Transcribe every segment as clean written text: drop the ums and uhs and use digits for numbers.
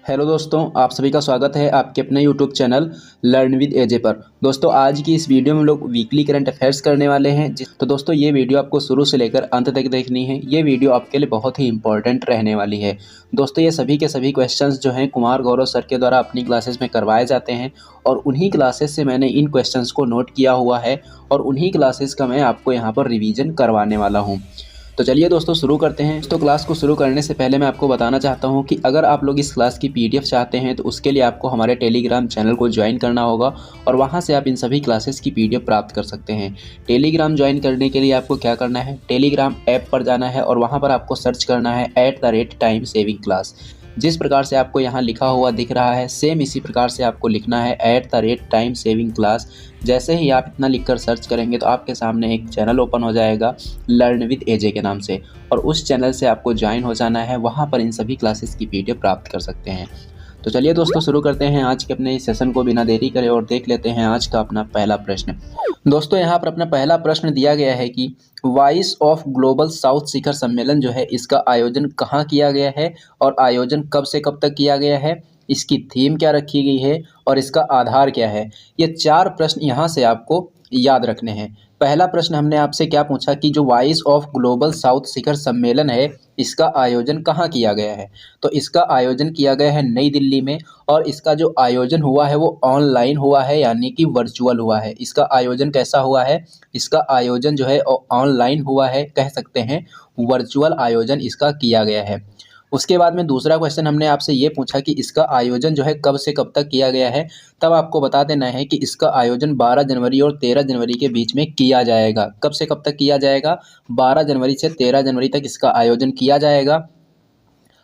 Hello दोस्तों, आप सभी का स्वागत है आपके अपने यूट्यूब चैनल लर्न विद एजे पर। दोस्तों, आज की इस वीडियो में हम लोग वीकली करंट अफेयर्स करने वाले हैं। तो दोस्तों, ये वीडियो आपको शुरू से लेकर अंत तक देखनी है। ये वीडियो आपके लिए बहुत ही इंपॉर्टेंट रहने वाली है। दोस्तों, ये सभी के सभी क्वेश्चंस जो हैं कुमार गौरव सर के द्वारा अपनी क्लासेस में करवाए जाते हैं और उन्हीं क्लासेस से मैंने इन क्वेश्चंस को नोट किया हुआ है और उन्हीं क्लासेस का मैं आपको यहाँ पर रिविज़न करवाने वाला हूँ। तो चलिए दोस्तों शुरू करते हैं। तो क्लास को शुरू करने से पहले मैं आपको बताना चाहता हूं कि अगर आप लोग इस क्लास की पीडीएफ चाहते हैं तो उसके लिए आपको हमारे टेलीग्राम चैनल को ज्वाइन करना होगा और वहां से आप इन सभी क्लासेस की पीडीएफ प्राप्त कर सकते हैं। टेलीग्राम ज्वाइन करने के लिए आपको क्या करना है, टेलीग्राम ऐप पर जाना है और वहाँ पर आपको सर्च करना है @time saving class। जिस प्रकार से आपको यहाँ लिखा हुआ दिख रहा है सेम इसी प्रकार से आपको लिखना है @time saving class। जैसे ही आप इतना लिखकर सर्च करेंगे तो आपके सामने एक चैनल ओपन हो जाएगा लर्न विद एजे के नाम से और उस चैनल से आपको ज्वाइन हो जाना है। वहाँ पर इन सभी क्लासेस की पीडीएफ प्राप्त कर सकते हैं। तो चलिए दोस्तों शुरू करते हैं आज के अपने इस सेशन को बिना देरी करे और देख लेते हैं आज का अपना पहला प्रश्न। दोस्तों, यहाँ पर अपना पहला प्रश्न दिया गया है कि वॉइस ऑफ ग्लोबल साउथ शिखर सम्मेलन जो है इसका आयोजन कहाँ किया गया है और आयोजन कब से कब तक किया गया है, इसकी थीम क्या रखी गई है और इसका आधार क्या है। ये चार प्रश्न यहाँ से आपको याद रखने हैं। पहला प्रश्न हमने आपसे क्या पूछा कि जो वॉइस ऑफ ग्लोबल साउथ शिखर सम्मेलन है इसका आयोजन कहाँ किया गया है। तो इसका आयोजन किया गया है नई दिल्ली में और इसका जो आयोजन हुआ है वो ऑनलाइन हुआ है, यानी कि वर्चुअल हुआ है। इसका आयोजन कैसा हुआ है, इसका आयोजन जो है ऑनलाइन हुआ है, कह सकते हैं वर्चुअल आयोजन इसका किया गया है। उसके बाद में दूसरा क्वेश्चन हमने आपसे ये पूछा कि इसका आयोजन जो है कब से कब तक किया गया है। तब आपको बता देना है कि इसका आयोजन 12 जनवरी और 13 जनवरी के बीच में किया जाएगा। कब से कब तक किया जाएगा, 12 जनवरी से 13 जनवरी तक इसका आयोजन किया जाएगा।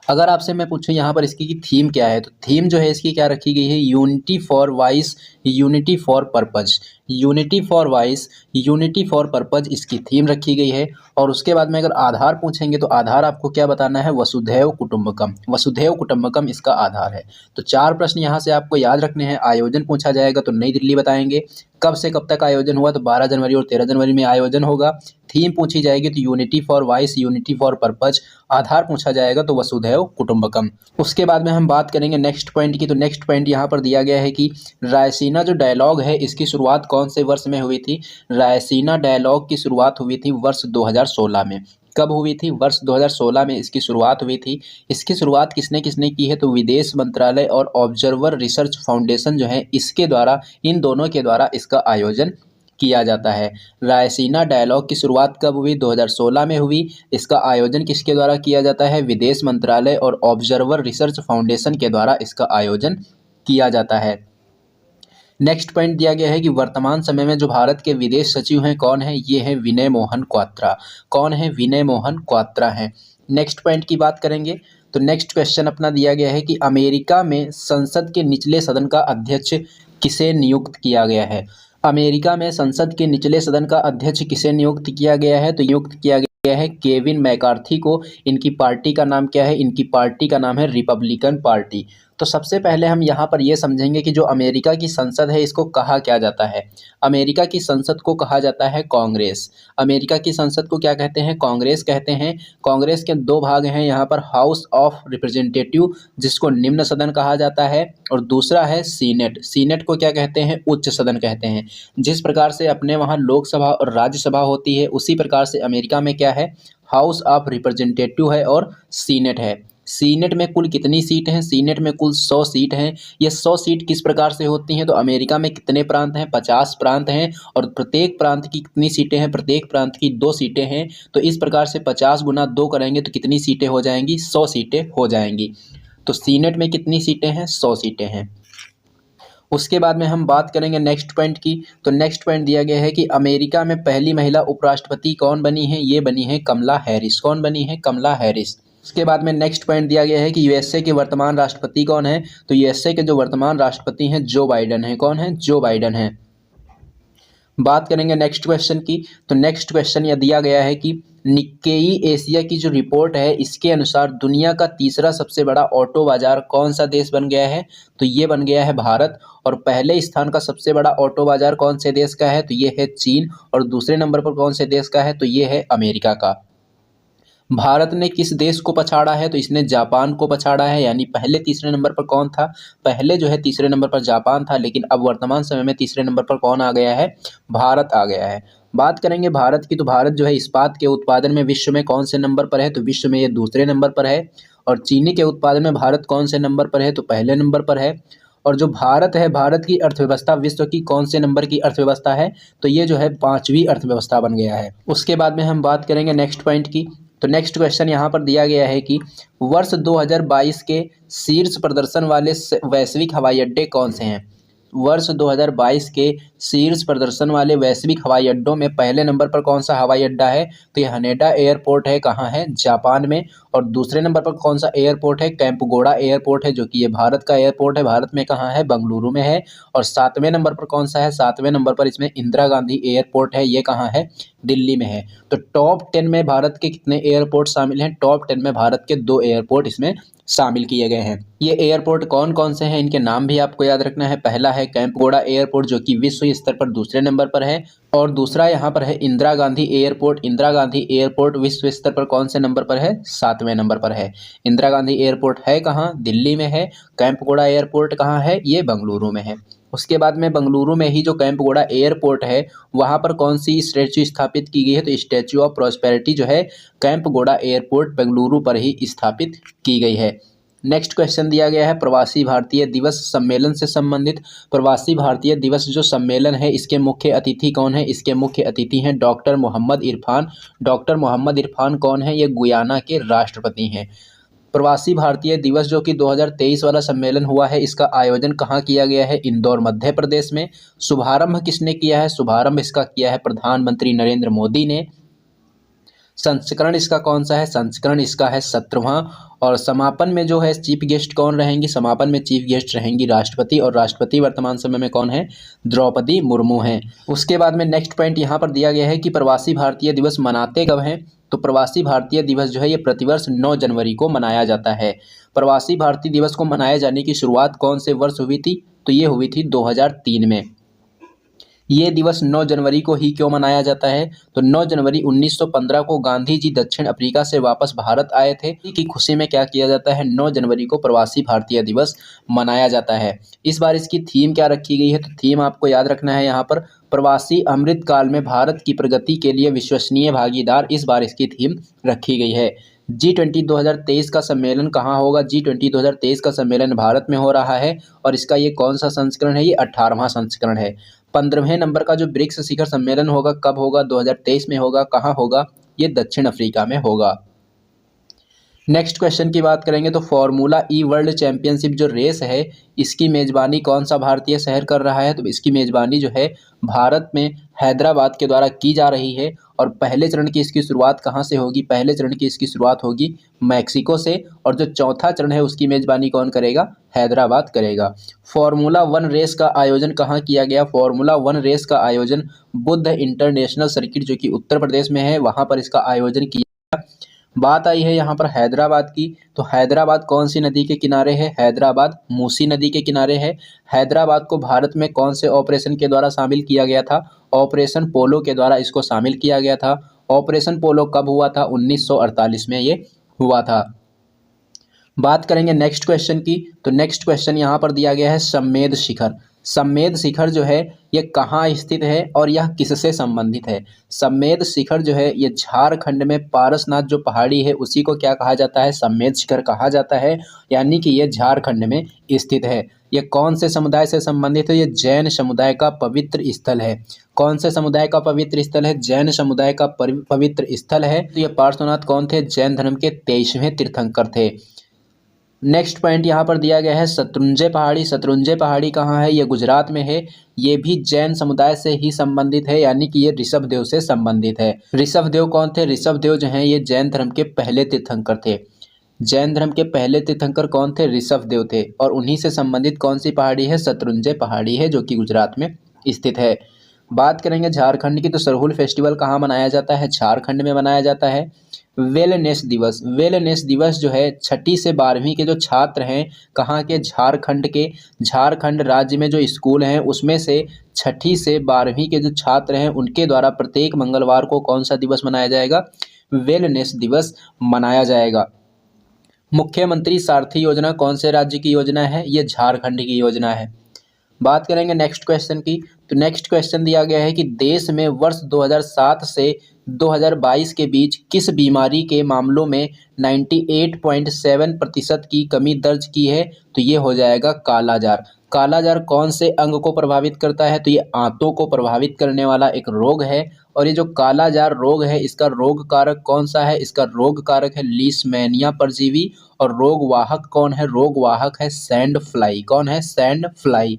अगर आपसे मैं पूछूं यहाँ पर इसकी थीम क्या है, तो थीम जो है इसकी क्या रखी गई है, unity for voice unity for purpose. Unity for voice unity for purpose इसकी थीम रखी गई है। और उसके बाद में अगर आधार पूछेंगे तो आधार आपको क्या बताना है, वसुधैव कुटुंबकम। वसुधैव कुटुंबकम इसका आधार है। तो चार प्रश्न यहाँ से आपको याद रखने हैं। आयोजन पूछा जाएगा तो नई दिल्ली बताएंगे, कब से कब तक आयोजन हुआ तो 12 जनवरी और 13 जनवरी में आयोजन होगा। थीम पूछी जाएगी तो unity for voice unity for purpose. आधार पूछा जाएगा तो वसुधैव कुटुंबकम। उसके बाद में हम बात करेंगे नेक्स्ट पॉइंट की। तो नेक्स्ट पॉइंट यहाँ पर दिया गया है कि रायसीना जो डायलॉग है इसकी शुरुआत कौन से वर्ष में हुई थी। रायसीना डायलॉग की शुरुआत हुई थी वर्ष 2016 में। कब हुई थी, वर्ष 2016 में इसकी शुरुआत हुई थी। इसकी शुरुआत किसने किसने की है, तो विदेश मंत्रालय और ऑब्जर्वर रिसर्च फाउंडेशन जो है इसके द्वारा, इन दोनों के द्वारा इसका आयोजन किया जाता है। रायसीना डायलॉग की शुरुआत कब हुई, 2016 में हुई। इसका आयोजन किसके द्वारा किया जाता है, विदेश मंत्रालय और ऑब्जर्वर रिसर्च फाउंडेशन के द्वारा इसका आयोजन किया जाता है। नेक्स्ट पॉइंट दिया गया है कि वर्तमान समय में जो भारत के विदेश सचिव हैं कौन है, ये हैं विनय मोहन क्वात्रा। कौन है, विनय मोहन क्वात्रा हैं। नेक्स्ट पॉइंट की बात करेंगे तो नेक्स्ट क्वेश्चन अपना दिया गया है कि अमेरिका में संसद के निचले सदन का अध्यक्ष किसे नियुक्त किया गया है। अमेरिका में संसद के निचले सदन का अध्यक्ष किसे नियुक्त किया गया है, तो नियुक्त किया गया है केविन मैकार्थी को। इनकी पार्टी का नाम क्या है, इनकी पार्टी का नाम है रिपब्लिकन पार्टी। तो सबसे पहले हम यहाँ पर ये समझेंगे कि जो अमेरिका की संसद है इसको कहा क्या जाता है। अमेरिका की संसद को कहा जाता है कांग्रेस। अमेरिका की संसद को क्या कहते हैं, कांग्रेस कहते हैं। कांग्रेस के दो भाग हैं यहाँ पर, हाउस ऑफ रिप्रेजेंटेटिव जिसको निम्न सदन कहा जाता है और दूसरा है सीनेट। सीनेट को क्या कहते हैं, उच्च सदन कहते हैं। जिस प्रकार से अपने वहाँ लोकसभा और राज्यसभा होती है उसी प्रकार से अमेरिका में क्या है, हाउस ऑफ रिप्रेजेंटेटिव है और सीनेट है। सीनेट में कुल कितनी सीट हैं, सीनेट में कुल 100 सीट हैं। ये 100 सीट किस प्रकार से होती हैं, तो अमेरिका में कितने प्रांत हैं, 50 प्रांत हैं और प्रत्येक प्रांत की कितनी सीटें हैं, प्रत्येक प्रांत की 2 सीटें हैं। तो इस प्रकार से 50 गुना 2 करेंगे तो कितनी सीटें हो जाएंगी, 100 सीटें हो जाएंगी। तो सीनेट में कितनी सीटें हैं, 100 सीटें हैं। उसके बाद में हम बात करेंगे नेक्स्ट पॉइंट की। तो नेक्स्ट पॉइंट दिया गया है कि अमेरिका में पहली महिला उपराष्ट्रपति कौन बनी है, ये बनी है कमला हैरिस। कौन बनी है, कमला हैरिस। उसके बाद में नेक्स्ट पॉइंट दिया गया है कि यूएसए के वर्तमान राष्ट्रपति कौन है, तो यूएसए के जो वर्तमान राष्ट्रपति हैं जो बाइडेन है। कौन है, जो बाइडेन है। बात करेंगे नेक्स्ट क्वेश्चन की। तो नेक्स्ट क्वेश्चन यह दिया गया है कि निक्केई एशिया की जो रिपोर्ट है इसके अनुसार दुनिया का तीसरा सबसे बड़ा ऑटो बाजार कौन सा देश बन गया है, तो ये बन गया है भारत। और पहले स्थान का सबसे बड़ा ऑटो बाजार कौन से देश का है, तो ये है चीन। और दूसरे नंबर पर कौन से देश का है, तो ये है अमेरिका का। भारत ने किस देश को पछाड़ा है? तो इसने जापान को पछाड़ा है, यानी पहले तीसरे नंबर पर कौन था? पहले जो है तीसरे नंबर पर जापान था, लेकिन अब वर्तमान समय में तीसरे नंबर पर कौन आ गया है? भारत आ गया है। बात करेंगे भारत की, तो भारत जो है इस्पात के उत्पादन में विश्व में कौन से नंबर पर है? तो विश्व में ये दूसरे नंबर पर है। और चीनी के उत्पादन में भारत कौन से नंबर पर है? तो पहले नंबर पर है। और जो भारत है, भारत की अर्थव्यवस्था विश्व की कौन से नंबर की अर्थव्यवस्था है? तो ये जो है 5वीं अर्थव्यवस्था बन गया है। उसके बाद में हम बात करेंगे नेक्स्ट पॉइंट की। तो नेक्स्ट क्वेश्चन यहाँ पर दिया गया है कि वर्ष 2022 के शीर्ष प्रदर्शन वाले वैश्विक हवाई अड्डे कौन से हैं? वर्ष 2022 के शीर्ष प्रदर्शन वाले वैश्विक हवाई अड्डों में पहले नंबर पर कौन सा हवाई अड्डा है? तो ये हनेडा एयरपोर्ट है। कहाँ है? जापान में। और दूसरे नंबर पर कौन सा एयरपोर्ट है? कैंपगोड़ा एयरपोर्ट है, जो कि ये भारत का एयरपोर्ट है। भारत में कहाँ है? बेंगलुरु में है। और 7वें नंबर पर कौन सा है? 7वें नंबर पर इसमें इंदिरा गांधी एयरपोर्ट है। ये कहाँ है? दिल्ली में है। तो टॉप 10 में भारत के कितने एयरपोर्ट शामिल हैं? टॉप 10 में भारत के 2 एयरपोर्ट इसमें शामिल किए गए हैं। ये एयरपोर्ट कौन कौन से हैं, इनके नाम भी आपको याद रखना है। पहला है कैंपगोड़ा एयरपोर्ट, जो कि विश्व स्तर पर दूसरे नंबर पर है। और दूसरा यहाँ पर है इंदिरा गांधी एयरपोर्ट। इंदिरा गांधी एयरपोर्ट विश्व स्तर पर कौन से नंबर पर है? 7वें नंबर पर है। इंदिरा गांधी एयरपोर्ट है कहाँ? दिल्ली में है। कैंपगोड़ा एयरपोर्ट कहाँ है? ये बेंगलुरु में है। उसके बाद में बेंगलुरु में ही जो कैंपगोड़ा एयरपोर्ट है, वहाँ पर कौन सी स्टैच्यू स्थापित की गई है? तो स्टैच्यू ऑफ प्रॉस्पेरिटी जो है कैंपगोड़ा एयरपोर्ट बेंगलुरु पर ही स्थापित की गई है। नेक्स्ट क्वेश्चन दिया गया है प्रवासी भारतीय दिवस सम्मेलन से संबंधित। प्रवासी भारतीय दिवस जो सम्मेलन है, इसके मुख्य अतिथि कौन है? इसके मुख्य अतिथि हैं डॉक्टर मोहम्मद इरफान। डॉक्टर मोहम्मद इरफान कौन है? ये गुयाना के राष्ट्रपति हैं। प्रवासी भारतीय दिवस जो कि 2023 वाला सम्मेलन हुआ है, इसका आयोजन कहाँ किया गया है? इंदौर मध्य प्रदेश में। शुभारंभ किसने किया है? शुभारंभ इसका किया है प्रधानमंत्री नरेंद्र मोदी ने। संस्करण इसका कौन सा है? संस्करण इसका है 17वां। और समापन में जो है चीफ गेस्ट कौन रहेंगी? समापन में चीफ गेस्ट रहेंगी राष्ट्रपति, और राष्ट्रपति वर्तमान समय में कौन है? द्रौपदी मुर्मू हैं। उसके बाद में नेक्स्ट पॉइंट यहाँ पर दिया गया है कि प्रवासी भारतीय दिवस मनाते कब हैं? तो प्रवासी भारतीय दिवस जो है ये प्रतिवर्ष 9 जनवरी को मनाया जाता है। प्रवासी भारतीय दिवस को मनाए जाने की शुरुआत कौन से वर्ष हुई थी? तो ये हुई थी 2003 में। ये दिवस 9 जनवरी को ही क्यों मनाया जाता है? तो 9 जनवरी 1915 को गांधी जी दक्षिण अफ्रीका से वापस भारत आए थे। की खुशी में क्या किया जाता है? 9 जनवरी को प्रवासी भारतीय दिवस मनाया जाता है। इस बार इसकी थीम क्या रखी गई है? तो थीम आपको याद रखना है यहाँ पर प्रवासी अमृत काल में भारत की प्रगति के लिए विश्वसनीय भागीदार। इस बार इसकी थीम रखी गई है। G20 2023 का सम्मेलन कहाँ होगा? G20 2023 का सम्मेलन भारत में हो रहा है। और इसका ये कौन सा संस्करण है? ये 18वां संस्करण है। 15वें नंबर का जो ब्रिक्स शिखर सम्मेलन होगा, कब होगा? 2023 में होगा। कहाँ होगा? ये दक्षिण अफ्रीका में होगा। नेक्स्ट क्वेश्चन की बात करेंगे तो फॉर्मूला ई वर्ल्ड चैंपियनशिप जो रेस है, इसकी मेजबानी कौन सा भारतीय शहर कर रहा है? तो इसकी मेजबानी जो है भारत में हैदराबाद के द्वारा की जा रही है। और पहले चरण की इसकी शुरुआत कहाँ से होगी? पहले चरण की इसकी शुरुआत होगी मैक्सिको से। और जो चौथा चरण है उसकी मेजबानी कौन करेगा? हैदराबाद करेगा। फॉर्मूला 1 रेस का आयोजन कहाँ किया गया? फॉर्मूला 1 रेस का आयोजन बुद्ध इंटरनेशनल सर्किट जो कि उत्तर प्रदेश में है, वहाँ पर इसका आयोजन किया। बात आई है यहाँ पर हैदराबाद की, तो हैदराबाद कौन सी नदी के किनारे है? हैदराबाद मूसी नदी के किनारे है। हैदराबाद को भारत में कौन से ऑपरेशन के द्वारा शामिल किया गया था? ऑपरेशन पोलो के द्वारा इसको शामिल किया गया था। ऑपरेशन पोलो कब हुआ था? 1948 में ये हुआ था। बात करेंगे नेक्स्ट क्वेश्चन की, तो नेक्स्ट क्वेश्चन यहाँ पर दिया गया है सम्मेद शिखर। सम्मेद शिखर जो है ये कहाँ स्थित है और यह किससे संबंधित है? सम्मेद शिखर जो है ये झारखंड में पारसनाथ जो पहाड़ी है उसी को क्या कहा जाता है? सम्मेद शिखर कहा जाता है। यानी कि ये झारखंड में स्थित है। ये कौन से समुदाय से संबंधित है? ये जैन समुदाय का पवित्र स्थल है। कौन से समुदाय का पवित्र स्थल है? जैन समुदाय का पवित्र स्थल है। तो ये पार्श्वनाथ कौन थे? जैन धर्म के 23वें तीर्थंकर थे। नेक्स्ट पॉइंट यहाँ पर दिया गया है शत्रुंजय पहाड़ी। शत्रुंजय पहाड़ी कहाँ है? ये गुजरात में है। ये भी जैन समुदाय से ही संबंधित है, यानी कि ये ऋषभदेव से संबंधित है। ऋषभदेव कौन थे? ऋषभदेव जो हैं ये जैन धर्म के पहले तीर्थंकर थे। जैन धर्म के पहले तीर्थंकर कौन थे? ऋषभदेव थे। और उन्हीं से संबंधित कौन सी पहाड़ी है? शत्रुंजय पहाड़ी है, जो कि गुजरात में स्थित है। बात करेंगे झारखंड की, तो सरहुल फेस्टिवल कहाँ मनाया जाता है? झारखंड में मनाया जाता है। वेलनेस दिवस। वेलनेस दिवस जो है 6ठी से 12वीं के जो छात्र हैं, कहाँ के, झारखंड के, झारखंड राज्य में जो स्कूल हैं उसमें से 6ठी से 12वीं के जो छात्र हैं उनके द्वारा प्रत्येक मंगलवार को कौन सा दिवस मनाया जाएगा, वेलनेस दिवस मनाया जाएगा। मुख्यमंत्री सारथी योजना कौन से राज्य की योजना है, ये झारखंड की योजना है। बात करेंगे नेक्स्ट क्वेश्चन की, तो नेक्स्ट क्वेश्चन दिया गया है कि देश में वर्ष 2007 से 2022 के बीच किस बीमारी के मामलों में 98.7% की कमी दर्ज की है, तो ये हो जाएगा कालाजार। कालाजार कौन से अंग को प्रभावित करता है, तो ये आंतों को प्रभावित करने वाला एक रोग है। और ये जो कालाजार रोग है इसका रोग कारक कौन सा है, इसका रोग कारक है लीशमैनिया परजीवी। और रोग वाहक कौन है, रोग वाहक है सैंड फ्लाई। कौन है, सैंड फ्लाई।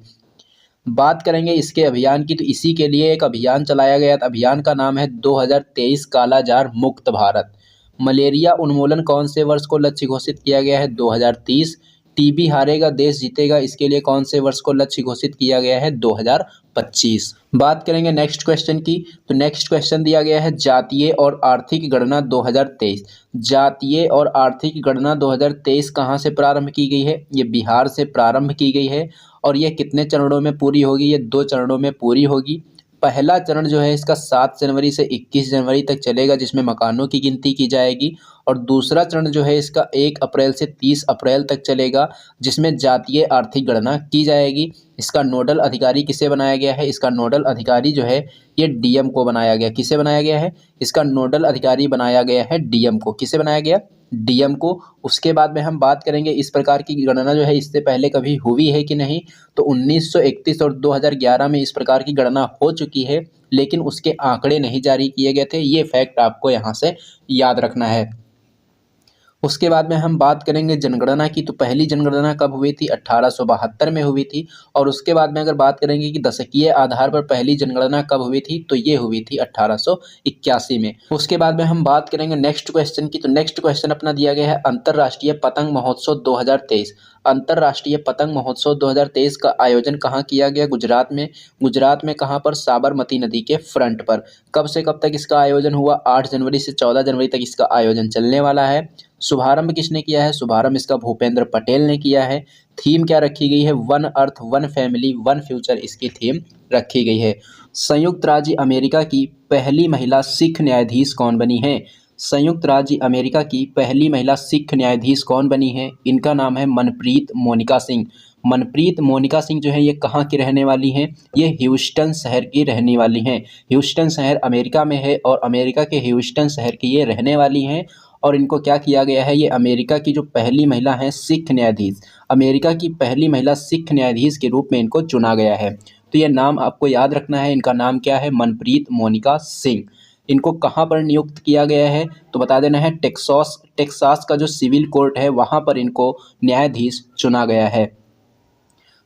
बात करेंगे इसके अभियान की, तो इसी के लिए एक अभियान चलाया गया था। अभियान का नाम है 2023 कालाजार मुक्त भारत। मलेरिया उन्मूलन कौन से वर्ष को लक्ष्य घोषित किया गया है, 2030। टीबी हारेगा देश जीतेगा, इसके लिए कौन से वर्ष को लक्ष्य घोषित किया गया है, 2025। बात करेंगे नेक्स्ट क्वेश्चन की, तो नेक्स्ट क्वेश्चन दिया गया है जातीय और आर्थिक गणना 2023। जातीय और आर्थिक गणना 2023 कहाँ से प्रारंभ की गई है, ये बिहार से प्रारंभ की गई है। और ये कितने चरणों में पूरी होगी, ये 2 चरणों में पूरी होगी। पहला चरण जो है इसका 7 जनवरी से 21 जनवरी तक चलेगा, जिसमें मकानों की गिनती की जाएगी। और दूसरा चरण जो है इसका 1 अप्रैल से 30 अप्रैल तक चलेगा, जिसमें जातीय आर्थिक गणना की जाएगी। इसका नोडल अधिकारी किसे बनाया गया है, इसका नोडल अधिकारी जो है ये डीएम को बनाया गया। किसे बनाया गया है, इसका नोडल अधिकारी बनाया गया है डीएम को। किसे बनाया गया, डीएम को। उसके बाद में हम बात करेंगे इस प्रकार की गणना जो है इससे पहले कभी हुई है कि नहीं, तो 1931 और 2011 में इस प्रकार की गणना हो चुकी है, लेकिन उसके आंकड़े नहीं जारी किए गए थे। ये फैक्ट आपको यहाँ से याद रखना है। उसके बाद में हम बात करेंगे जनगणना की, तो पहली जनगणना कब हुई थी, 1872 में हुई थी। और उसके बाद में अगर बात करेंगे कि दशकीय आधार पर पहली जनगणना कब हुई थी, तो ये हुई थी 1881 में। उसके बाद में हम बात करेंगे नेक्स्ट क्वेश्चन की, तो नेक्स्ट क्वेश्चन अपना दिया गया है अंतर्राष्ट्रीय पतंग महोत्सव 2023। अंतर्राष्ट्रीय पतंग महोत्सव 2023 का आयोजन कहाँ किया गया, गुजरात में। गुजरात में कहाँ पर, साबरमती नदी के फ्रंट पर। कब से कब तक इसका आयोजन हुआ, 8 जनवरी से 14 जनवरी तक इसका आयोजन चलने वाला है। शुभारंभ किसने किया है, शुभारंभ इसका भूपेंद्र पटेल ने किया है। थीम क्या रखी गई है, one earth one family one future इसकी थीम रखी गई है। संयुक्त राज्य अमेरिका की पहली महिला सिख न्यायाधीश कौन बनी है, संयुक्त राज्य अमेरिका की पहली महिला सिख न्यायाधीश कौन बनी है, इनका नाम है मनप्रीत मोनिका सिंह। मनप्रीत मोनिका सिंह जो है ये कहाँ की रहने वाली हैं, ये ह्यूस्टन शहर की रहने वाली हैं। ह्यूस्टन शहर अमेरिका में है और अमेरिका के ह्यूस्टन शहर की ये रहने वाली हैं। और इनको क्या किया गया है, ये अमेरिका की जो पहली महिला हैं सिख न्यायाधीश, अमेरिका की पहली महिला सिख न्यायाधीश के रूप में इनको चुना गया है। तो ये नाम आपको याद रखना है, इनका नाम क्या है, मनप्रीत मोनिका सिंह। इनको कहाँ पर नियुक्त किया गया है, तो बता देना है टेक्सास का जो सिविल कोर्ट है वहाँ पर इनको न्यायाधीश चुना गया है।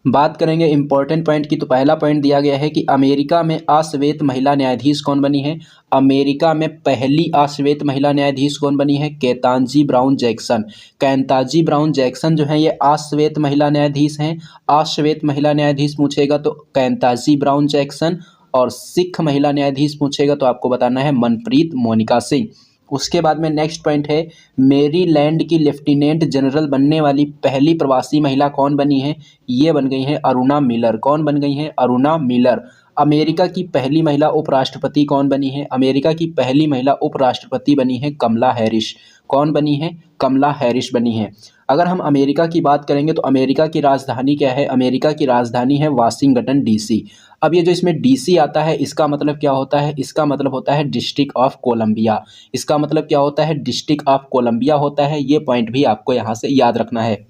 बात करेंगे इंपॉर्टेंट पॉइंट की, तो पहला पॉइंट दिया गया है कि अमेरिका में अश्वेत महिला न्यायाधीश कौन बनी है, अमेरिका में पहली अश्वेत महिला न्यायाधीश कौन बनी है, केतांजी ब्राउन जैक्सन। केतांजी ब्राउन जैक्सन जो है ये अश्वेत महिला न्यायाधीश हैं। अश्वेत महिला न्यायाधीश पूछेगा तो केतांजी ब्राउन जैक्सन, और सिख महिला न्यायाधीश पूछेगा तो आपको बताना है मनप्रीत मोनिका सिंह। उसके बाद में नेक्स्ट पॉइंट है, मेरीलैंड की लेफ्टिनेंट जनरल बनने वाली पहली प्रवासी महिला कौन बनी है, ये बन गई है अरुणा मिलर। कौन बन गई है, अरुणा मिलर। अमेरिका की पहली महिला उपराष्ट्रपति कौन बनी है, अमेरिका की पहली महिला उपराष्ट्रपति बनी है कमला हैरिस। कौन बनी है, कमला हैरिस बनी है। अगर हम अमेरिका की बात करेंगे तो अमेरिका की राजधानी क्या है, अमेरिका की राजधानी है वाशिंगटन डीसी। अब ये जो इसमें डीसी आता है इसका मतलब क्या होता है, इसका मतलब होता है डिस्ट्रिक्ट ऑफ कोलंबिया। इसका मतलब क्या होता है, डिस्ट्रिक्ट ऑफ कोलंबिया होता है। ये पॉइंट भी आपको यहाँ से याद रखना है।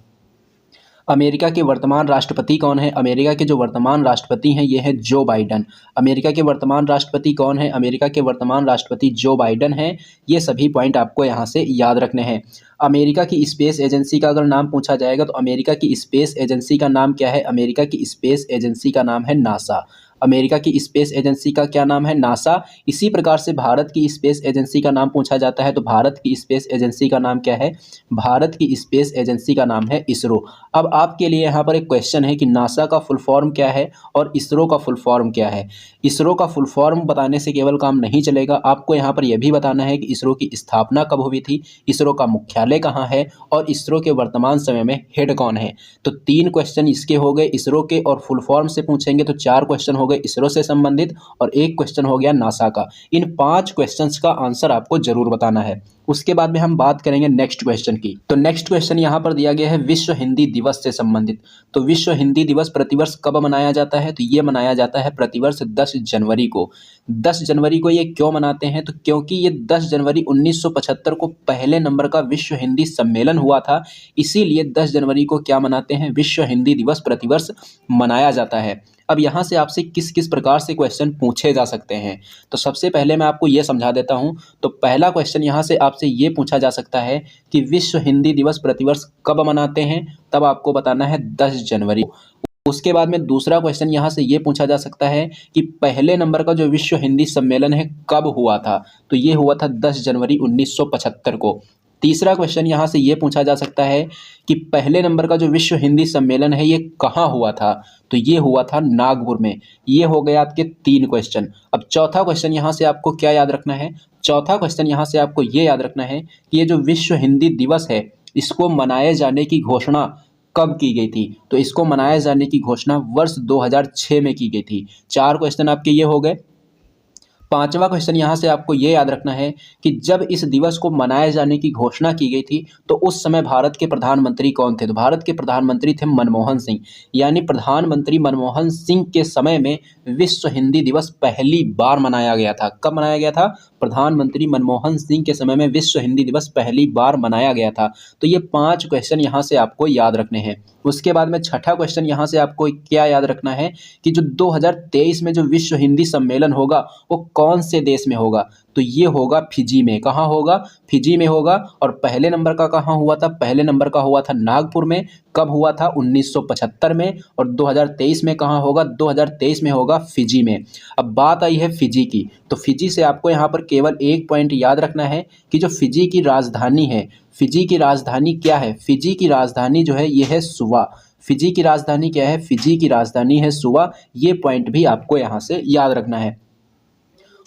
अमेरिका के वर्तमान राष्ट्रपति कौन है, अमेरिका के जो वर्तमान राष्ट्रपति हैं ये है जो बाइडन। अमेरिका के वर्तमान राष्ट्रपति कौन है, अमेरिका के वर्तमान राष्ट्रपति जो बाइडन हैं। ये सभी पॉइंट आपको यहाँ से याद रखने हैं। अमेरिका की स्पेस एजेंसी का अगर नाम पूछा जाएगा तो अमेरिका की स्पेस एजेंसी का नाम क्या है, अमेरिका की स्पेस एजेंसी का नाम है नासा। अमेरिका की स्पेस एजेंसी का क्या नाम है? नासा। इसी प्रकार से भारत की स्पेस एजेंसी का नाम पूछा जाता है तो भारत की स्पेस एजेंसी का नाम क्या है? भारत की स्पेस एजेंसी का नाम है इसरो। अब आपके लिए यहाँ पर एक क्वेश्चन है कि नासा का फुल फॉर्म क्या है और इसरो का फुल फॉर्म क्या है। इसरो का फुल फॉर्म बताने से केवल काम नहीं चलेगा, आपको यहाँ पर यह भी बताना है कि इसरो की स्थापना कब हुई थी, इसरो का मुख्यालय कहाँ है और इसरो के वर्तमान समय में हेड कौन है। तो 3 क्वेश्चन इसके हो गए इसरो के, और फुल फॉर्म से पूछेंगे तो 4 क्वेश्चन हो गए इसरो से संबंधित और 1 क्वेश्चन हो गया नासा का। इन 5 क्वेश्चंस का आंसर आपको जरूर बताना है। उसके बाद में हम बात करेंगे नेक्स्ट क्वेश्चन की। तो नेक्स्ट क्वेश्चन यहाँ पर दिया गया है विश्व हिंदी दिवस से संबंधित। तो विश्व हिंदी दिवस प्रतिवर्ष कब मनाया जाता है? तो ये मनाया जाता है प्रतिवर्ष 10 जनवरी को। 10 जनवरी को ये क्यों मनाते हैं? तो क्योंकि ये 10 जनवरी 1975 को पहले नंबर का विश्व हिंदी सम्मेलन हुआ था, इसीलिए 10 जनवरी को क्या मनाते हैं? विश्व हिंदी दिवस प्रतिवर्ष मनाया जाता है। अब यहाँ से आपसे किस किस प्रकार से क्वेश्चन पूछे जा सकते हैं, तो सबसे पहले मैं आपको ये समझा देता हूँ। तो पहला क्वेश्चन यहाँ से आपसे ये पूछा जा सकता है कि विश्व हिंदी दिवस प्रतिवर्ष कब मनाते हैं, तब आपको बताना है 10 जनवरी। उसके बाद में दूसरा क्वेश्चन यहाँ से ये पूछा जा सकता है कि पहले नंबर का जो विश्व हिंदी सम्मेलन है कब हुआ था, तो ये हुआ था 10 जनवरी 1975 को। तीसरा क्वेश्चन यहाँ से ये पूछा जा सकता है कि पहले नंबर का जो विश्व हिंदी सम्मेलन है ये कहाँ हुआ था, तो ये हुआ था नागपुर में। ये हो गए आपके 3 क्वेश्चन। अब चौथा क्वेश्चन यहाँ से आपको क्या याद रखना है? चौथा क्वेश्चन यहाँ से आपको ये याद रखना है कि ये जो विश्व हिंदी दिवस है इसको मनाए जाने की घोषणा कब की गई थी, तो इसको मनाए जाने की घोषणा वर्ष 2006 में की गई थी। 4 क्वेश्चन आपके ये हो गए। पांचवा क्वेश्चन यहाँ से आपको ये याद रखना है कि जब इस दिवस को मनाए जाने की घोषणा की गई थी तो उस समय भारत के प्रधानमंत्री कौन थे? तो भारत के प्रधानमंत्री थे मनमोहन सिंह। यानी प्रधानमंत्री मनमोहन सिंह के समय में विश्व हिंदी दिवस पहली बार मनाया गया था। कब मनाया गया था? प्रधानमंत्री मनमोहन सिंह के समय में विश्व हिंदी दिवस पहली बार मनाया गया था। तो ये 5 क्वेश्चन यहाँ से आपको याद रखने हैं। उसके बाद में छठा क्वेश्चन यहाँ से आपको क्या याद रखना है कि जो 2023 में जो विश्व हिंदी सम्मेलन होगा वो कौन से देश में होगा, तो ये होगा फिजी में। कहाँ होगा? फिजी में होगा। और पहले नंबर का कहाँ हुआ था? पहले नंबर का हुआ था नागपुर में। कब हुआ था? 1975 में। और 2023 में कहाँ होगा? 2023 में होगा फिजी में। अब बात आई है फिजी की, तो फिजी से आपको यहाँ पर केवल एक पॉइंट याद रखना है कि जो फिजी की राजधानी है, फिजी की राजधानी क्या है? फिजी की राजधानी जो है ये है सुवा। फिजी की राजधानी क्या है? फिजी की राजधानी है सुवा। ये पॉइंट भी आपको यहाँ से याद रखना है।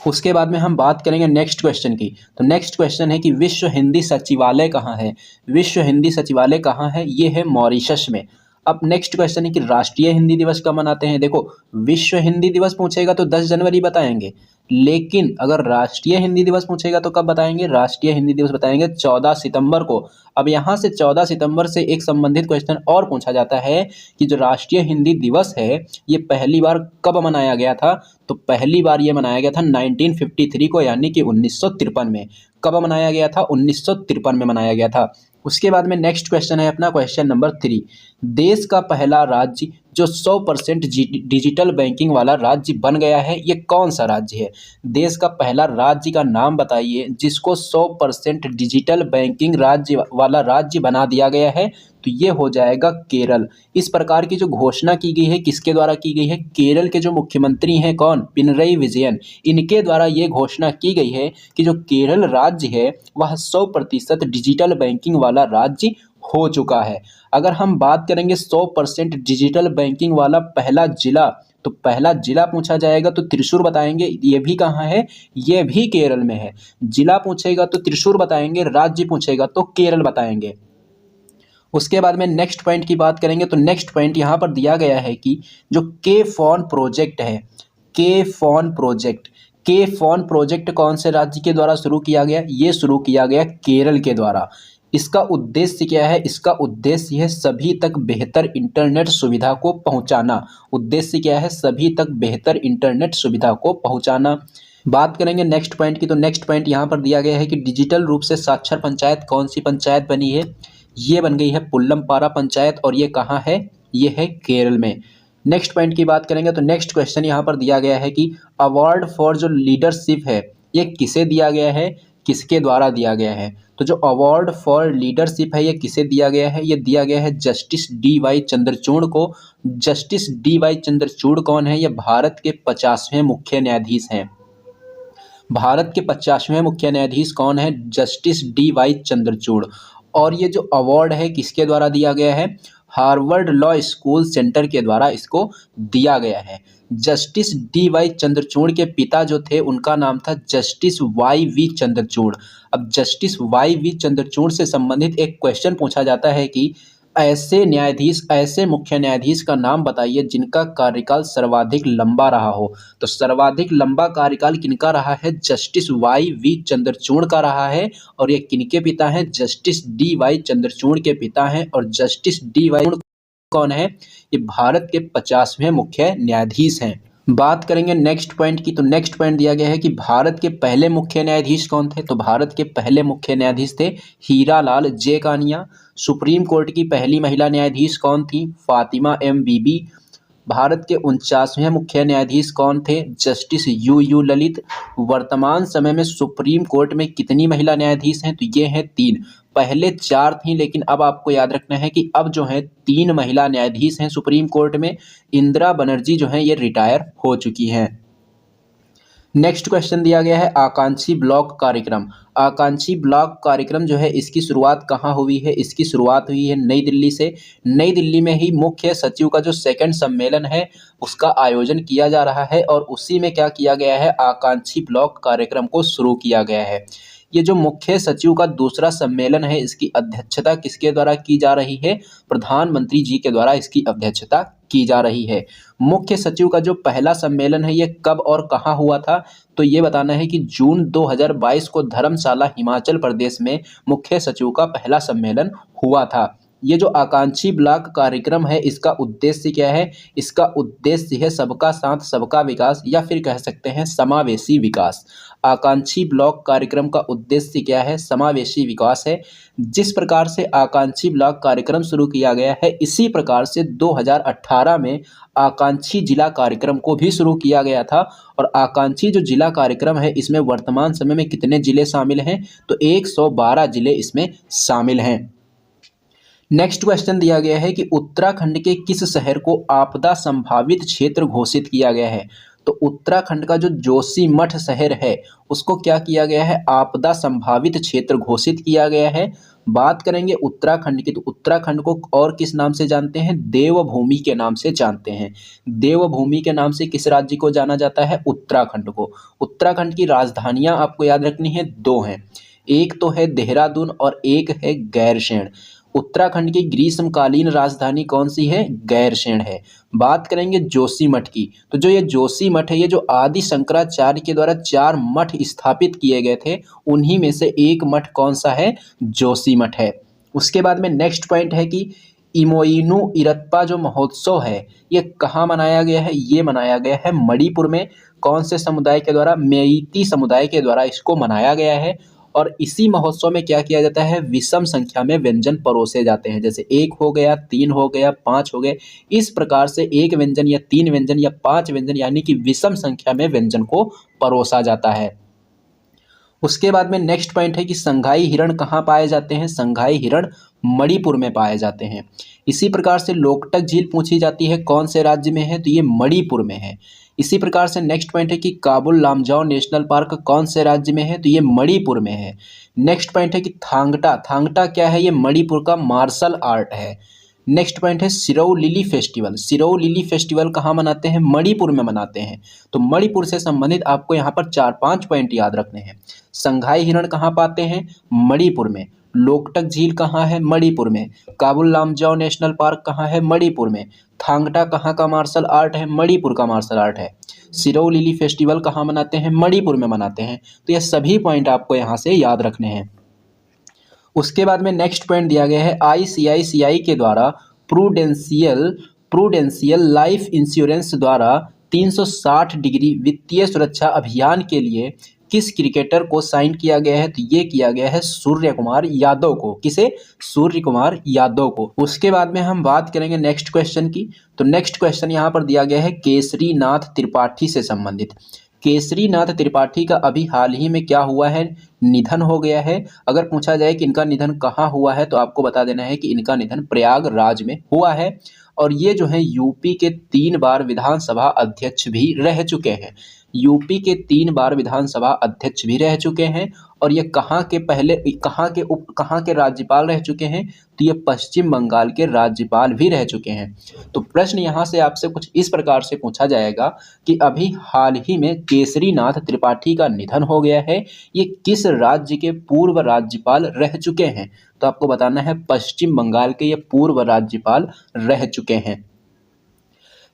उसके बाद में हम बात करेंगे नेक्स्ट क्वेश्चन की। तो नेक्स्ट क्वेश्चन है कि विश्व हिंदी सचिवालय कहाँ है? विश्व हिंदी सचिवालय कहाँ है? ये है मॉरिशस में। अब नेक्स्ट क्वेश्चन है कि राष्ट्रीय हिंदी दिवस कब मनाते हैं? देखो, विश्व हिंदी दिवस पूछेगा तो 10 जनवरी बताएंगे, लेकिन अगर राष्ट्रीय हिंदी दिवस पूछेगा तो कब बताएंगे? राष्ट्रीय हिंदी दिवस बताएंगे 14 सितंबर को। अब यहाँ से 14 सितंबर से एक संबंधित क्वेश्चन और पूछा जाता है कि जो राष्ट्रीय हिंदी दिवस है ये पहली बार कब मनाया गया था? तो पहली बार ये मनाया गया था 1953 को, यानी कि 1953 में। कब मनाया गया था? 1953 में मनाया गया था। उसके बाद में नेक्स्ट क्वेश्चन है अपना क्वेश्चन नंबर 3। देश का पहला राज्य जो 100% डिजिटल बैंकिंग वाला राज्य बन गया है, ये कौन सा राज्य है? देश का पहला राज्य का नाम बताइए जिसको 100% डिजिटल बैंकिंग राज्य वाला राज्य बना दिया गया है, तो ये हो जाएगा केरल। इस प्रकार की जो घोषणा की गई है किसके द्वारा की गई है? केरल के जो मुख्यमंत्री हैं कौन? पिनरई विजयन। इनके द्वारा ये घोषणा की गई है कि जो केरल राज्य है वह 100% डिजिटल बैंकिंग वाला राज्य हो चुका है। अगर हम बात करेंगे 100% डिजिटल बैंकिंग वाला पहला जिला, तो पहला जिला पूछा जाएगा तो त्रिशूर बताएंगे। ये भी कहाँ है? ये भी केरल में है। जिला पूछेगा तो त्रिशूर बताएंगे, राज्य पूछेगा तो केरल बताएंगे। उसके बाद में नेक्स्ट पॉइंट की बात करेंगे तो नेक्स्ट पॉइंट यहाँ पर दिया गया है कि जो के फोन प्रोजेक्ट है, के फोन प्रोजेक्ट कौन से राज्य के द्वारा शुरू किया गया? ये शुरू किया गया केरल के द्वारा। इसका उद्देश्य क्या है? इसका उद्देश्य है सभी तक बेहतर इंटरनेट सुविधा को पहुंचाना। उद्देश्य क्या है? सभी तक बेहतर इंटरनेट सुविधा को पहुंचाना। बात करेंगे नेक्स्ट पॉइंट की, तो नेक्स्ट पॉइंट यहाँ पर दिया गया है कि डिजिटल रूप से साक्षर पंचायत कौन सी पंचायत बनी है? ये बन गई है पुल्लमपारा पंचायत, और ये कहाँ है? ये है केरल में। नेक्स्ट पॉइंट की बात करेंगे तो नेक्स्ट क्वेश्चन यहाँ पर दिया गया है कि अवार्ड फॉर जो लीडरशिप है ये किसे दिया गया है? किसके द्वारा दिया गया है? तो जो अवार्ड फॉर लीडरशिप है ये किसे दिया गया है? ये दिया गया है जस्टिस डी.वाई. चंद्रचूड़ को। Justice D Y. चंद्रचूड़ कौन है? ये भारत के 50वें मुख्य न्यायाधीश हैं। भारत के 50वें मुख्य न्यायाधीश कौन है? Justice D Y. चंद्रचूड़। और ये जो अवार्ड है किसके द्वारा दिया गया है? हार्वर्ड लॉ स्कूल सेंटर के द्वारा इसको दिया गया है। Justice D Y. चंद्रचूड़ के पिता जो थे उनका नाम था जस्टिस वाई.वी. चंद्रचूड़। अब जस्टिस वाई.वी. चंद्रचूड़ से संबंधित एक क्वेश्चन पूछा जाता है कि ऐसे न्यायाधीश, ऐसे मुख्य न्यायाधीश का नाम बताइए जिनका कार्यकाल सर्वाधिक लंबा रहा हो। तो सर्वाधिक लंबा कार्यकाल किनका रहा है? जस्टिस वाई.वी. चंद्रचूड़ का रहा है। और ये किनके पिता हैं? Justice D Y. चंद्रचूड़ के पिता हैं। और जस्टिस डी.वाई. कौन है? ये भारत के 50वें मुख्य न्यायाधीश हैं। बात करेंगे नेक्स्ट पॉइंट की, तो नेक्स्ट पॉइंट दिया गया है कि भारत के पहले मुख्य न्यायाधीश कौन थे? तो भारत के पहले मुख्य न्यायाधीश थे हीरालाल जे कानिया। सुप्रीम कोर्ट की पहली महिला न्यायाधीश कौन थी? फातिमा एम बीबी। भारत के 49वें मुख्य न्यायाधीश कौन थे? Justice U Lalit. वर्तमान समय में सुप्रीम कोर्ट में कितनी महिला न्यायाधीश हैं? तो ये हैं 3। पहले 4 थीं, लेकिन अब आपको याद रखना है कि अब जो है 3 महिला न्यायाधीश हैं सुप्रीम कोर्ट में। इंदिरा बनर्जी जो हैं ये रिटायर हो चुकी हैं। नेक्स्ट क्वेश्चन दिया गया है आकांक्षी ब्लॉक कार्यक्रम। आकांक्षी ब्लॉक कार्यक्रम जो है इसकी शुरुआत कहाँ हुई है? इसकी शुरुआत हुई है नई दिल्ली से। नई दिल्ली में ही मुख्य सचिव का जो 2nd सम्मेलन है उसका आयोजन किया जा रहा है और उसी में क्या किया गया है? आकांक्षी ब्लॉक कार्यक्रम को शुरू किया गया है। ये जो मुख्य सचिव का दूसरा सम्मेलन है इसकी अध्यक्षता किसके द्वारा की जा रही है? प्रधानमंत्री जी के द्वारा इसकी अध्यक्षता की जा रही है। मुख्य सचिव का जो पहला सम्मेलन है ये कब और कहाँ हुआ था? तो ये बताना है कि जून 2022 को धर्मशाला हिमाचल प्रदेश में मुख्य सचिव का पहला सम्मेलन हुआ था। ये जो आकांक्षी ब्लॉक कार्यक्रम है इसका उद्देश्य क्या है? इसका उद्देश्य है सबका साथ सबका विकास, या फिर कह सकते हैं समावेशी विकास। आकांक्षी ब्लॉक कार्यक्रम का उद्देश्य क्या है? समावेशी विकास है। जिस प्रकार से आकांक्षी ब्लॉक कार्यक्रम शुरू किया गया है इसी प्रकार से 2018 में आकांक्षी जिला कार्यक्रम को भी शुरू किया गया था। और आकांक्षी जो जिला कार्यक्रम है इसमें वर्तमान समय में कितने जिले शामिल हैं? तो 112 जिले इसमें शामिल हैं। नेक्स्ट क्वेश्चन दिया गया है कि उत्तराखंड के किस शहर को आपदा संभावित क्षेत्र घोषित किया गया है? तो उत्तराखंड का जो जोशीमठ शहर है उसको क्या किया गया है? आपदा संभावित क्षेत्र घोषित किया गया है। बात करेंगे उत्तराखंड की, तो उत्तराखंड को और किस नाम से जानते हैं? देवभूमि के नाम से जानते हैं। देवभूमि के नाम से किस राज्य को जाना जाता है? उत्तराखंड को। उत्तराखंड की राजधानियां आपको याद रखनी है, 2 हैं। एक तो है देहरादून और एक है गैरसैंण। उत्तराखंड की ग्रीष्मकालीन राजधानी कौन सी है? गैरसैंण है। बात करेंगे जोशीमठ की, तो जो ये जोशीमठ है ये जो आदि शंकराचार्य के द्वारा 4 मठ स्थापित किए गए थे उन्हीं में से एक मठ कौन सा है? जोशीमठ है। उसके बाद में नेक्स्ट पॉइंट है कि इमोइनू इरप्पा जो महोत्सव है ये कहाँ मनाया गया है? ये मनाया गया है मणिपुर में। कौन से समुदाय के द्वारा? मेइती समुदाय के द्वारा इसको मनाया गया है। और इसी महोत्सव में क्या किया जाता है? विषम संख्या में व्यंजन परोसे जाते हैं, जैसे 1 हो गया, 3 हो गया, 5 हो गए। इस प्रकार से 1 व्यंजन या 3 व्यंजन या 5 व्यंजन यानी कि विषम संख्या में व्यंजन को परोसा जाता है। उसके बाद में नेक्स्ट पॉइंट है कि संघाई हिरण कहाँ पाए जाते हैं? संघाई हिरण मणिपुर में पाए जाते हैं। इसी प्रकार से लोकटक झील पूछी जाती है, कौन से राज्य में है? तो ये मणिपुर में है। इसी प्रकार से नेक्स्ट पॉइंट है कि काबुल लामजाओ नेशनल पार्क कौन से राज्य में है? तो ये मणिपुर में है। नेक्स्ट पॉइंट है कि थांगटा, थांगटा क्या है? ये मणिपुर का मार्शल आर्ट है। नेक्स्ट पॉइंट है सिरोउ लिली फेस्टिवल। सिरोउ लिली फेस्टिवल कहाँ मनाते हैं? मणिपुर में मनाते हैं। तो मणिपुर से संबंधित आपको यहाँ पर 4-5 पॉइंट याद रखने हैं। संघाई हिरण कहाँ पाते हैं? मणिपुर में। लोकटक झील कहाँ है? मणिपुर में। काबुल लामजाओ नेशनल पार्क कहाँ है? मणिपुर में। थांगटा कहाँ का मार्शल आर्ट है? मणिपुर का मार्शल आर्ट है। सिरोउ लिली फेस्टिवल कहाँ मनाते हैं? मणिपुर में मनाते हैं। तो ये सभी पॉइंट आपको यहाँ से याद रखने हैं। उसके बाद में नेक्स्ट पॉइंट दिया गया है आईसीआईसीआई के द्वारा प्रूडेंशियल लाइफ इंश्योरेंस द्वारा 360 डिग्री वित्तीय सुरक्षा अभियान के लिए किस क्रिकेटर को साइन किया गया है? तो ये किया गया है सूर्य कुमार यादव को। किसे? सूर्य कुमार यादव को। उसके बाद में हम बात करेंगे नेक्स्ट क्वेश्चन की, तो नेक्स्ट क्वेश्चन यहाँ पर दिया गया है केसरी नाथ त्रिपाठी से संबंधित। केसरीनाथ त्रिपाठी का अभी हाल ही में क्या हुआ है, निधन हो गया है। अगर पूछा जाए कि इनका निधन कहाँ हुआ है तो आपको बता देना है कि इनका निधन प्रयागराज में हुआ है। और ये जो है यूपी के 3 बार विधानसभा अध्यक्ष भी रह चुके हैं। यूपी के 3 बार विधानसभा अध्यक्ष भी रह चुके हैं। और ये कहाँ के राज्यपाल रह चुके हैं, तो ये पश्चिम बंगाल के राज्यपाल भी रह चुके हैं। तो प्रश्न यहाँ से आपसे कुछ इस प्रकार से पूछा जाएगा कि अभी हाल ही में केसरीनाथ त्रिपाठी का निधन हो गया है, ये किस राज्य के पूर्व राज्यपाल रह चुके हैं, तो आपको बताना है पश्चिम बंगाल के ये पूर्व राज्यपाल रह चुके हैं।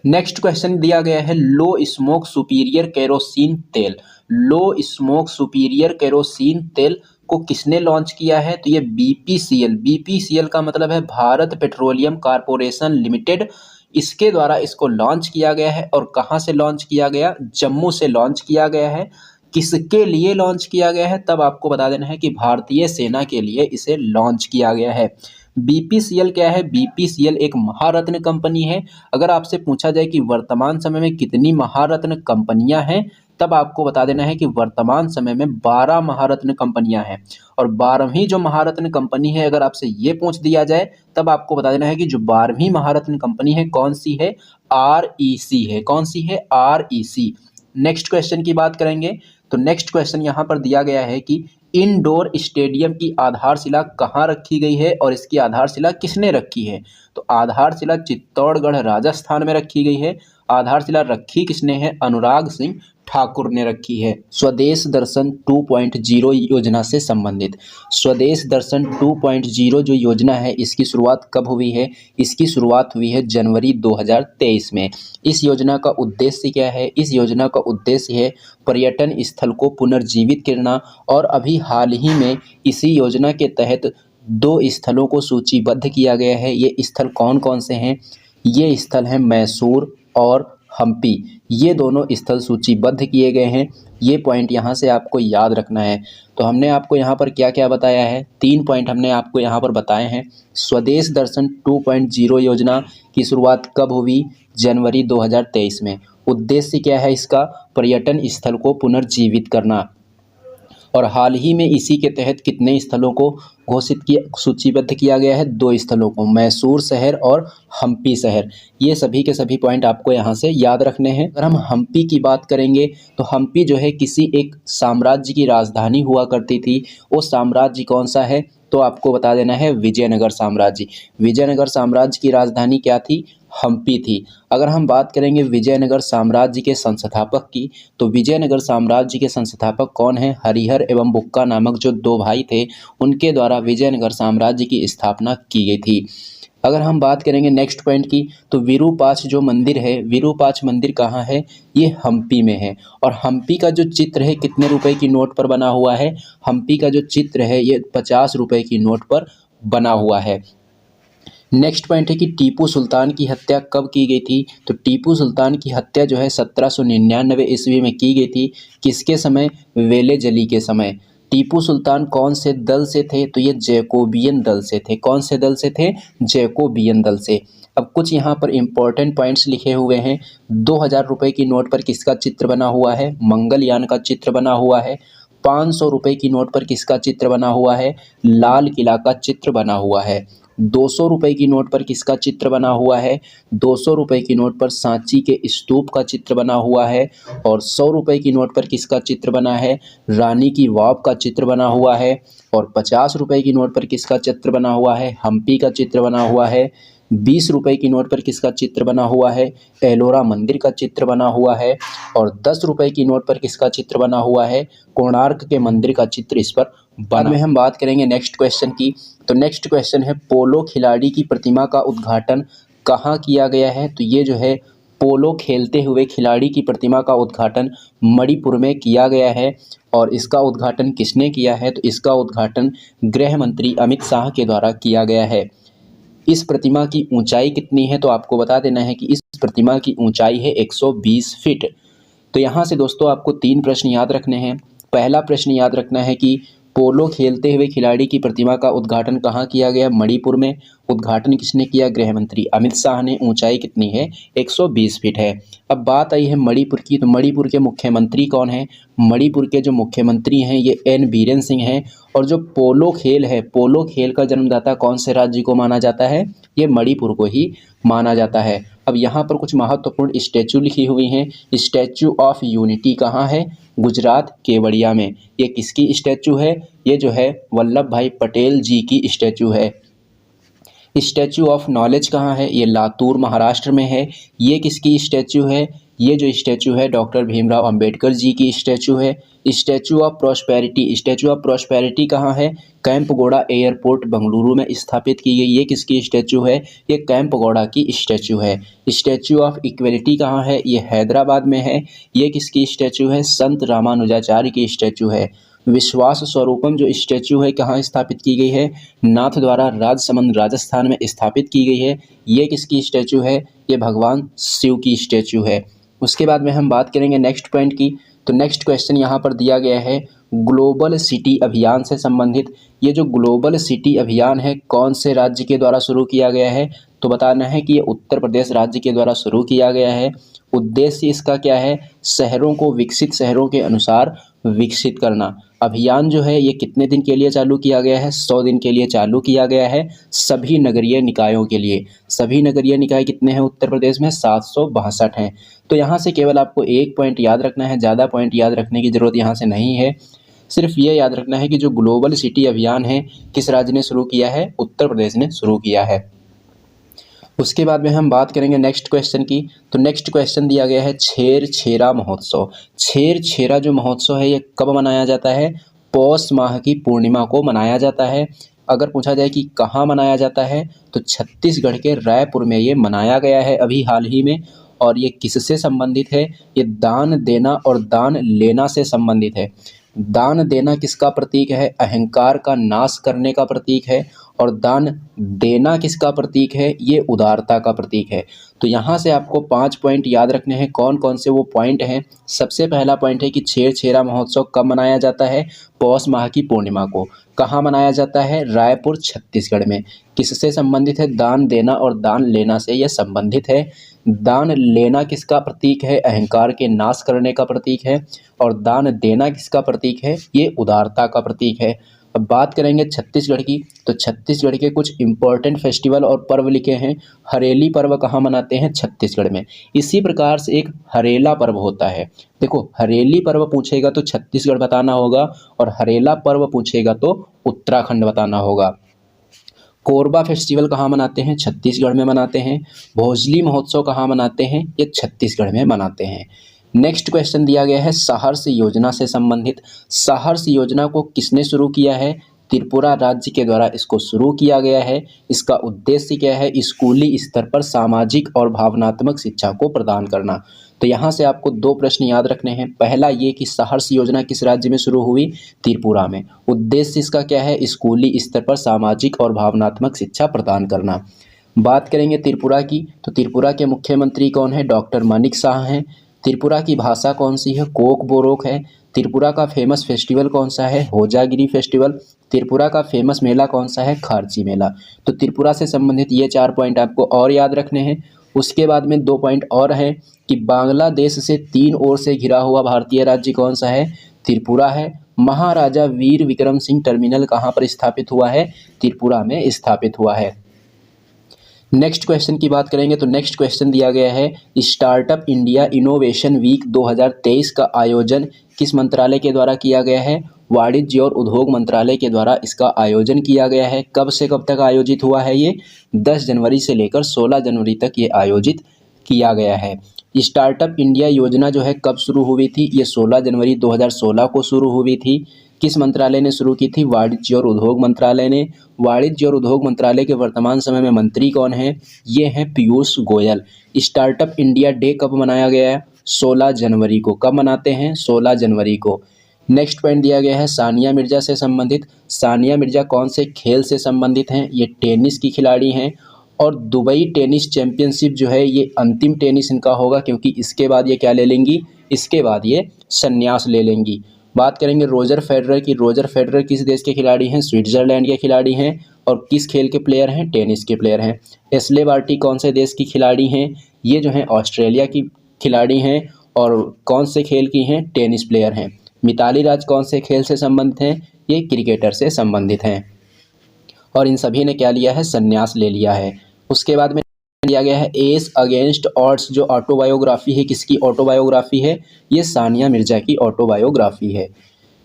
नेक्स्ट क्वेश्चन दिया गया है लो स्मोक सुपीरियर केरोसिन तेल। लो स्मोक सुपीरियर केरोसिन तेल को किसने लॉन्च किया है, तो ये बीपीसीएल। बीपीसीएल का मतलब है भारत पेट्रोलियम कॉरपोरेशन लिमिटेड, इसके द्वारा इसको लॉन्च किया गया है। और कहाँ से लॉन्च किया गया, जम्मू से लॉन्च किया गया है। किसके लिए लॉन्च किया गया है, तब आपको बता देना है कि भारतीय सेना के लिए इसे लॉन्च किया गया है। बीपीसीएल क्या है, बीपीसीएल एक महारत्न कंपनी है। अगर आपसे पूछा जाए कि वर्तमान समय में कितनी महारत्न कंपनियां हैं, तब आपको बता देना है कि वर्तमान समय में 12 महारत्न कंपनियां हैं। और 12वीं जो महारत्न कंपनी है, अगर आपसे ये पूछ दिया जाए तब आपको बता देना है कि जो 12वीं महारत्न कंपनी है कौन सी है, आरईसी है। कौन सी है, आरईसी। नेक्स्ट क्वेश्चन की बात करेंगे तो नेक्स्ट क्वेश्चन यहाँ पर दिया गया है कि इंडोर स्टेडियम की आधारशिला कहाँ रखी गई है और इसकी आधारशिला किसने रखी है, तो आधारशिला चित्तौड़गढ़ राजस्थान में रखी गई है। आधारशिला रखी किसने है, अनुराग सिंह ठाकुर ने रखी है। स्वदेश दर्शन 2.0 योजना से संबंधित, स्वदेश दर्शन 2.0 जो योजना है इसकी शुरुआत कब हुई है, इसकी शुरुआत हुई है जनवरी 2023 में। इस योजना का उद्देश्य क्या है, इस योजना का उद्देश्य है पर्यटन स्थल को पुनर्जीवित करना। और अभी हाल ही में इसी योजना के तहत 2 स्थलों को सूचीबद्ध किया गया है। ये स्थल कौन कौन से हैं, ये स्थल हैं मैसूर और हम्पी। ये दोनों स्थल सूचीबद्ध किए गए हैं। ये पॉइंट यहाँ से आपको याद रखना है। तो हमने आपको यहाँ पर क्या क्या बताया है, 3 पॉइंट हमने आपको यहाँ पर बताए हैं। स्वदेश दर्शन 2.0 योजना की शुरुआत कब हुई, जनवरी 2023 में। उद्देश्य क्या है इसका, पर्यटन स्थल को पुनर्जीवित करना। और हाल ही में इसी के तहत कितने स्थलों को घोषित किया, सूचीबद्ध किया गया है, 2 स्थलों को, मैसूर शहर और हम्पी शहर। ये सभी के सभी पॉइंट आपको यहाँ से याद रखने हैं। अगर हम हम्पी की बात करेंगे तो हम्पी जो है किसी एक साम्राज्य की राजधानी हुआ करती थी। वो साम्राज्य कौन सा है, तो आपको बता देना है विजयनगर साम्राज्य। विजयनगर साम्राज्य की राजधानी क्या थी, हम्पी थी। अगर हम बात करेंगे विजयनगर साम्राज्य के संस्थापक की, तो विजयनगर साम्राज्य के संस्थापक कौन है, हरिहर एवं बुक्का नामक जो 2 भाई थे, उनके द्वारा विजयनगर साम्राज्य की स्थापना की गई थी। अगर हम बात करेंगे नेक्स्ट पॉइंट की, तो विरूपाक्ष जो मंदिर है, विरूपाक्ष मंदिर कहाँ है, ये हम्पी में है। और हम्पी का जो चित्र है कितने रुपए की नोट पर बना हुआ है, हम्पी का जो चित्र है ये 50 रुपए की नोट पर बना हुआ है। नेक्स्ट पॉइंट है कि टीपू सुल्तान की हत्या कब की गई थी, तो टीपू सुल्तान की हत्या जो है 1799 ईस्वी में की गई थी। किसके समय, वेले जली के समय। टीपू सुल्तान कौन से दल से थे, तो ये जैकोबियन दल से थे। कौन से दल से थे, जैकोबियन दल से। अब कुछ यहाँ पर इंपॉर्टेंट पॉइंट्स लिखे हुए हैं। 2000 रुपये की नोट पर किसका चित्र बना हुआ है, मंगलयान का चित्र बना हुआ है। 500 रुपये की नोट पर किसका चित्र बना हुआ है, लाल किला का चित्र बना हुआ है। 200 रुपये की नोट पर किसका चित्र बना हुआ है, 200 रुपये की नोट पर सांची के स्तूप का चित्र बना हुआ है। और 100 रुपये की नोट पर किसका चित्र बना है, रानी की वाव का चित्र बना हुआ है। और 50 रुपये की नोट पर किसका चित्र बना हुआ है, हम्पी का चित्र बना हुआ है। 20 रुपये की नोट पर किसका चित्र बना हुआ है, एलोरा मंदिर का चित्र बना हुआ है। और 10 रुपये की नोट पर किसका चित्र बना हुआ है, कोणार्क के मंदिर का चित्र इस पर बना। में हम बात करेंगे नेक्स्ट क्वेश्चन की, तो नेक्स्ट क्वेश्चन है पोलो खिलाड़ी की प्रतिमा का उद्घाटन कहाँ किया गया है, तो ये जो है पोलो खेलते हुए खिलाड़ी की प्रतिमा का उद्घाटन मणिपुर में किया गया है। और इसका उद्घाटन किसने किया है, तो इसका उद्घाटन गृह मंत्री अमित शाह के द्वारा किया गया है। इस प्रतिमा की ऊंचाई कितनी है, तो आपको बता देना है कि इस प्रतिमा की ऊंचाई है 120 फीट। तो यहाँ से दोस्तों आपको 3 प्रश्न याद रखने हैं। पहला प्रश्न याद रखना है कि पोलो खेलते हुए खिलाड़ी की प्रतिमा का उद्घाटन कहाँ किया गया? मणिपुर में। उद्घाटन किसने किया? गृह मंत्री अमित शाह ने। ऊंचाई कितनी है? 120 फीट है। अब बात आई है मणिपुर की, तो मणिपुर के मुख्यमंत्री कौन हैं? मणिपुर के जो मुख्यमंत्री हैं ये एन बीरेन सिंह हैं। और जो पोलो खेल है, पोलो खेल का जन्मदाता कौन से राज्य को माना जाता है? ये मणिपुर को ही माना जाता है। अब यहाँ पर कुछ महत्वपूर्ण स्टैचू लिखी हुई हैं। स्टैचू ऑफ यूनिटी कहाँ है? गुजरात केवड़िया में। ये किसकी स्टैचू है? ये जो है वल्लभ भाई पटेल जी की स्टैचू है। स्टैचू ऑफ नॉलेज कहाँ है? ये लातूर महाराष्ट्र में है। ये किसकी स्टैचू है? ये जो स्टैचू है डॉक्टर भीमराव अंबेडकर जी की स्टैचू है। Statue of prosperity, statue of prosperity कहाँ है? कैंपगौड़ा एयरपोर्ट बेंगलुरु में स्थापित की गई। ये किसकी स्टैचू है? ये कैंपगौड़ा की स्टैचू है। स्टैचू ऑफ इक्वलिटी कहाँ है? ये हैदराबाद में है। ये किसकी स्टैचू है? संत रामानुजाचार्य की स्टैचू है। विश्वास स्वरूपम जो स्टैचू है कहाँ स्थापित की गई है? नाथ द्वारा राजसमंद राजस्थान में स्थापित की गई है। ये किसकी स्टैचू है? ये भगवान शिव की स्टैचू है। उसके बाद में हम बात करेंगे नेक्स्ट पॉइंट की। तो नेक्स्ट क्वेश्चन यहाँ पर दिया गया है ग्लोबल सिटी अभियान से संबंधित। ये जो ग्लोबल सिटी अभियान है कौन से राज्य के द्वारा शुरू किया गया है? तो बताना है कि ये उत्तर प्रदेश राज्य के द्वारा शुरू किया गया है। उद्देश्य इसका क्या है? शहरों को विकसित शहरों के अनुसार विकसित करना। अभियान जो है ये कितने दिन के लिए चालू किया गया है? 100 दिन के लिए चालू किया गया है सभी नगरीय निकायों के लिए। सभी नगरीय निकाय कितने हैं उत्तर प्रदेश में? 762 हैं। तो यहाँ से केवल आपको एक पॉइंट याद रखना है, ज़्यादा पॉइंट याद रखने की ज़रूरत यहाँ से नहीं है। सिर्फ ये याद रखना है कि जो ग्लोबल सिटी अभियान है किस राज्य ने शुरू किया है? उत्तर प्रदेश ने शुरू किया है। उसके बाद में हम बात करेंगे नेक्स्ट क्वेश्चन की। तो नेक्स्ट क्वेश्चन दिया गया है छेरछेरा महोत्सव। छेरछेरा जो महोत्सव है ये कब मनाया जाता है? पौष माह की पूर्णिमा को मनाया जाता है। अगर पूछा जाए कि कहाँ मनाया जाता है तो छत्तीसगढ़ के रायपुर में ये मनाया गया है अभी हाल ही में। और ये किससे संबंधित है? ये दान देना और दान लेना से संबंधित है। दान देना किसका प्रतीक है? अहंकार का नाश करने का प्रतीक है। और दान देना किसका प्रतीक है? ये उदारता का प्रतीक है। तो यहाँ से आपको 5 पॉइंट याद रखने हैं। कौन कौन से वो पॉइंट हैं? सबसे पहला पॉइंट है कि छेरछेरा महोत्सव कब मनाया जाता है? पौष माह की पूर्णिमा को। कहाँ मनाया जाता है? रायपुर छत्तीसगढ़ में। किससे संबंधित है? दान देना और दान लेना से यह संबंधित है। दान लेना किसका प्रतीक है? अहंकार के नाश करने का प्रतीक है। और दान देना किसका प्रतीक है? ये उदारता का प्रतीक है। अब बात करेंगे छत्तीसगढ़ की। तो छत्तीसगढ़ के कुछ इम्पोर्टेंट फेस्टिवल और पर्व लिखे हैं। हरेली पर्व कहाँ मनाते हैं? छत्तीसगढ़ में। इसी प्रकार से एक हरेला पर्व होता है। देखो, हरेली पर्व पूछेगा तो छत्तीसगढ़ बताना होगा और हरेला पर्व पूछेगा तो उत्तराखंड बताना होगा। कोरबा फेस्टिवल कहाँ मनाते हैं? छत्तीसगढ़ में मनाते हैं। भोजली महोत्सव कहाँ मनाते हैं? ये छत्तीसगढ़ में मनाते हैं। नेक्स्ट क्वेश्चन दिया गया है सहर्ष योजना से संबंधित। सहर्ष योजना को किसने शुरू किया है? त्रिपुरा राज्य के द्वारा इसको शुरू किया गया है। इसका उद्देश्य क्या है? स्कूली स्तर पर सामाजिक और भावनात्मक शिक्षा को प्रदान करना। तो यहाँ से आपको 2 प्रश्न याद रखने हैं। पहला ये कि सहर्ष योजना किस राज्य में शुरू हुई? त्रिपुरा में। उद्देश्य इसका क्या है? स्कूली स्तर पर सामाजिक और भावनात्मक शिक्षा प्रदान करना। बात करेंगे त्रिपुरा की। तो त्रिपुरा के मुख्यमंत्री कौन है? डॉक्टर मानिक शाह हैं। त्रिपुरा की भाषा कौन सी है? कोक बोरोक है। त्रिपुरा का फेमस फेस्टिवल कौन सा है? होजागिरी फेस्टिवल। त्रिपुरा का फेमस मेला कौन सा है? खारची मेला। तो त्रिपुरा से संबंधित ये 4 पॉइंट आपको और याद रखने हैं। उसके बाद में 2 पॉइंट और हैं कि बांग्लादेश से 3 ओर से घिरा हुआ भारतीय राज्य कौन सा है? त्रिपुरा है। महाराजा वीर विक्रम सिंह टर्मिनल कहाँ पर स्थापित हुआ है? त्रिपुरा में स्थापित हुआ है। नेक्स्ट क्वेश्चन की बात करेंगे। तो नेक्स्ट क्वेश्चन दिया गया है स्टार्टअप इंडिया इनोवेशन वीक 2023 का आयोजन किस मंत्रालय के द्वारा किया गया है? वाणिज्य और उद्योग मंत्रालय के द्वारा इसका आयोजन किया गया है। कब से कब तक आयोजित हुआ है? ये 10 जनवरी से लेकर 16 जनवरी तक ये आयोजित किया गया है। स्टार्टअप इंडिया योजना जो है कब शुरू हुई थी? ये 16 जनवरी 2016 को शुरू हुई थी। किस मंत्रालय ने शुरू की थी? वाणिज्य और उद्योग मंत्रालय ने। वाणिज्य और उद्योग मंत्रालय के वर्तमान समय में मंत्री कौन हैं? ये हैं Piyush Goyal. Startup India day कब मनाया गया है? 16 जनवरी को। कब मनाते हैं? 16 जनवरी को। नेक्स्ट पॉइंट दिया गया है सानिया मिर्जा से संबंधित। सानिया मिर्जा कौन से खेल से संबंधित हैं? ये टेनिस की खिलाड़ी हैं। और दुबई टेनिस चैंपियनशिप जो है ये अंतिम टेनिस इनका होगा, क्योंकि इसके बाद ये क्या ले लेंगी? इसके बाद ये संन्यास ले लेंगी। बात करेंगे रोजर फेडरर की। रोजर फेडरर किस देश के खिलाड़ी हैं? स्विट्जरलैंड के खिलाड़ी हैं। और किस खेल के प्लेयर हैं? टेनिस के प्लेयर हैं। एशले बार्टी कौन से देश की खिलाड़ी हैं? ये जो हैं ऑस्ट्रेलिया की खिलाड़ी हैं। और कौन से खेल की हैं? टेनिस प्लेयर हैं। मिताली राज कौन से खेल से संबंधित हैं? ये क्रिकेटर से संबंधित हैं। और इन सभी ने क्या लिया है? संन्यास ले लिया है। उसके बाद में दिया गया है एस अगेंस्ट ऑड्स, जो ऑटोबायोग्राफी है, किसकी ऑटोबायोग्राफी है? ये सानिया मिर्जा की ऑटोबायोग्राफी है।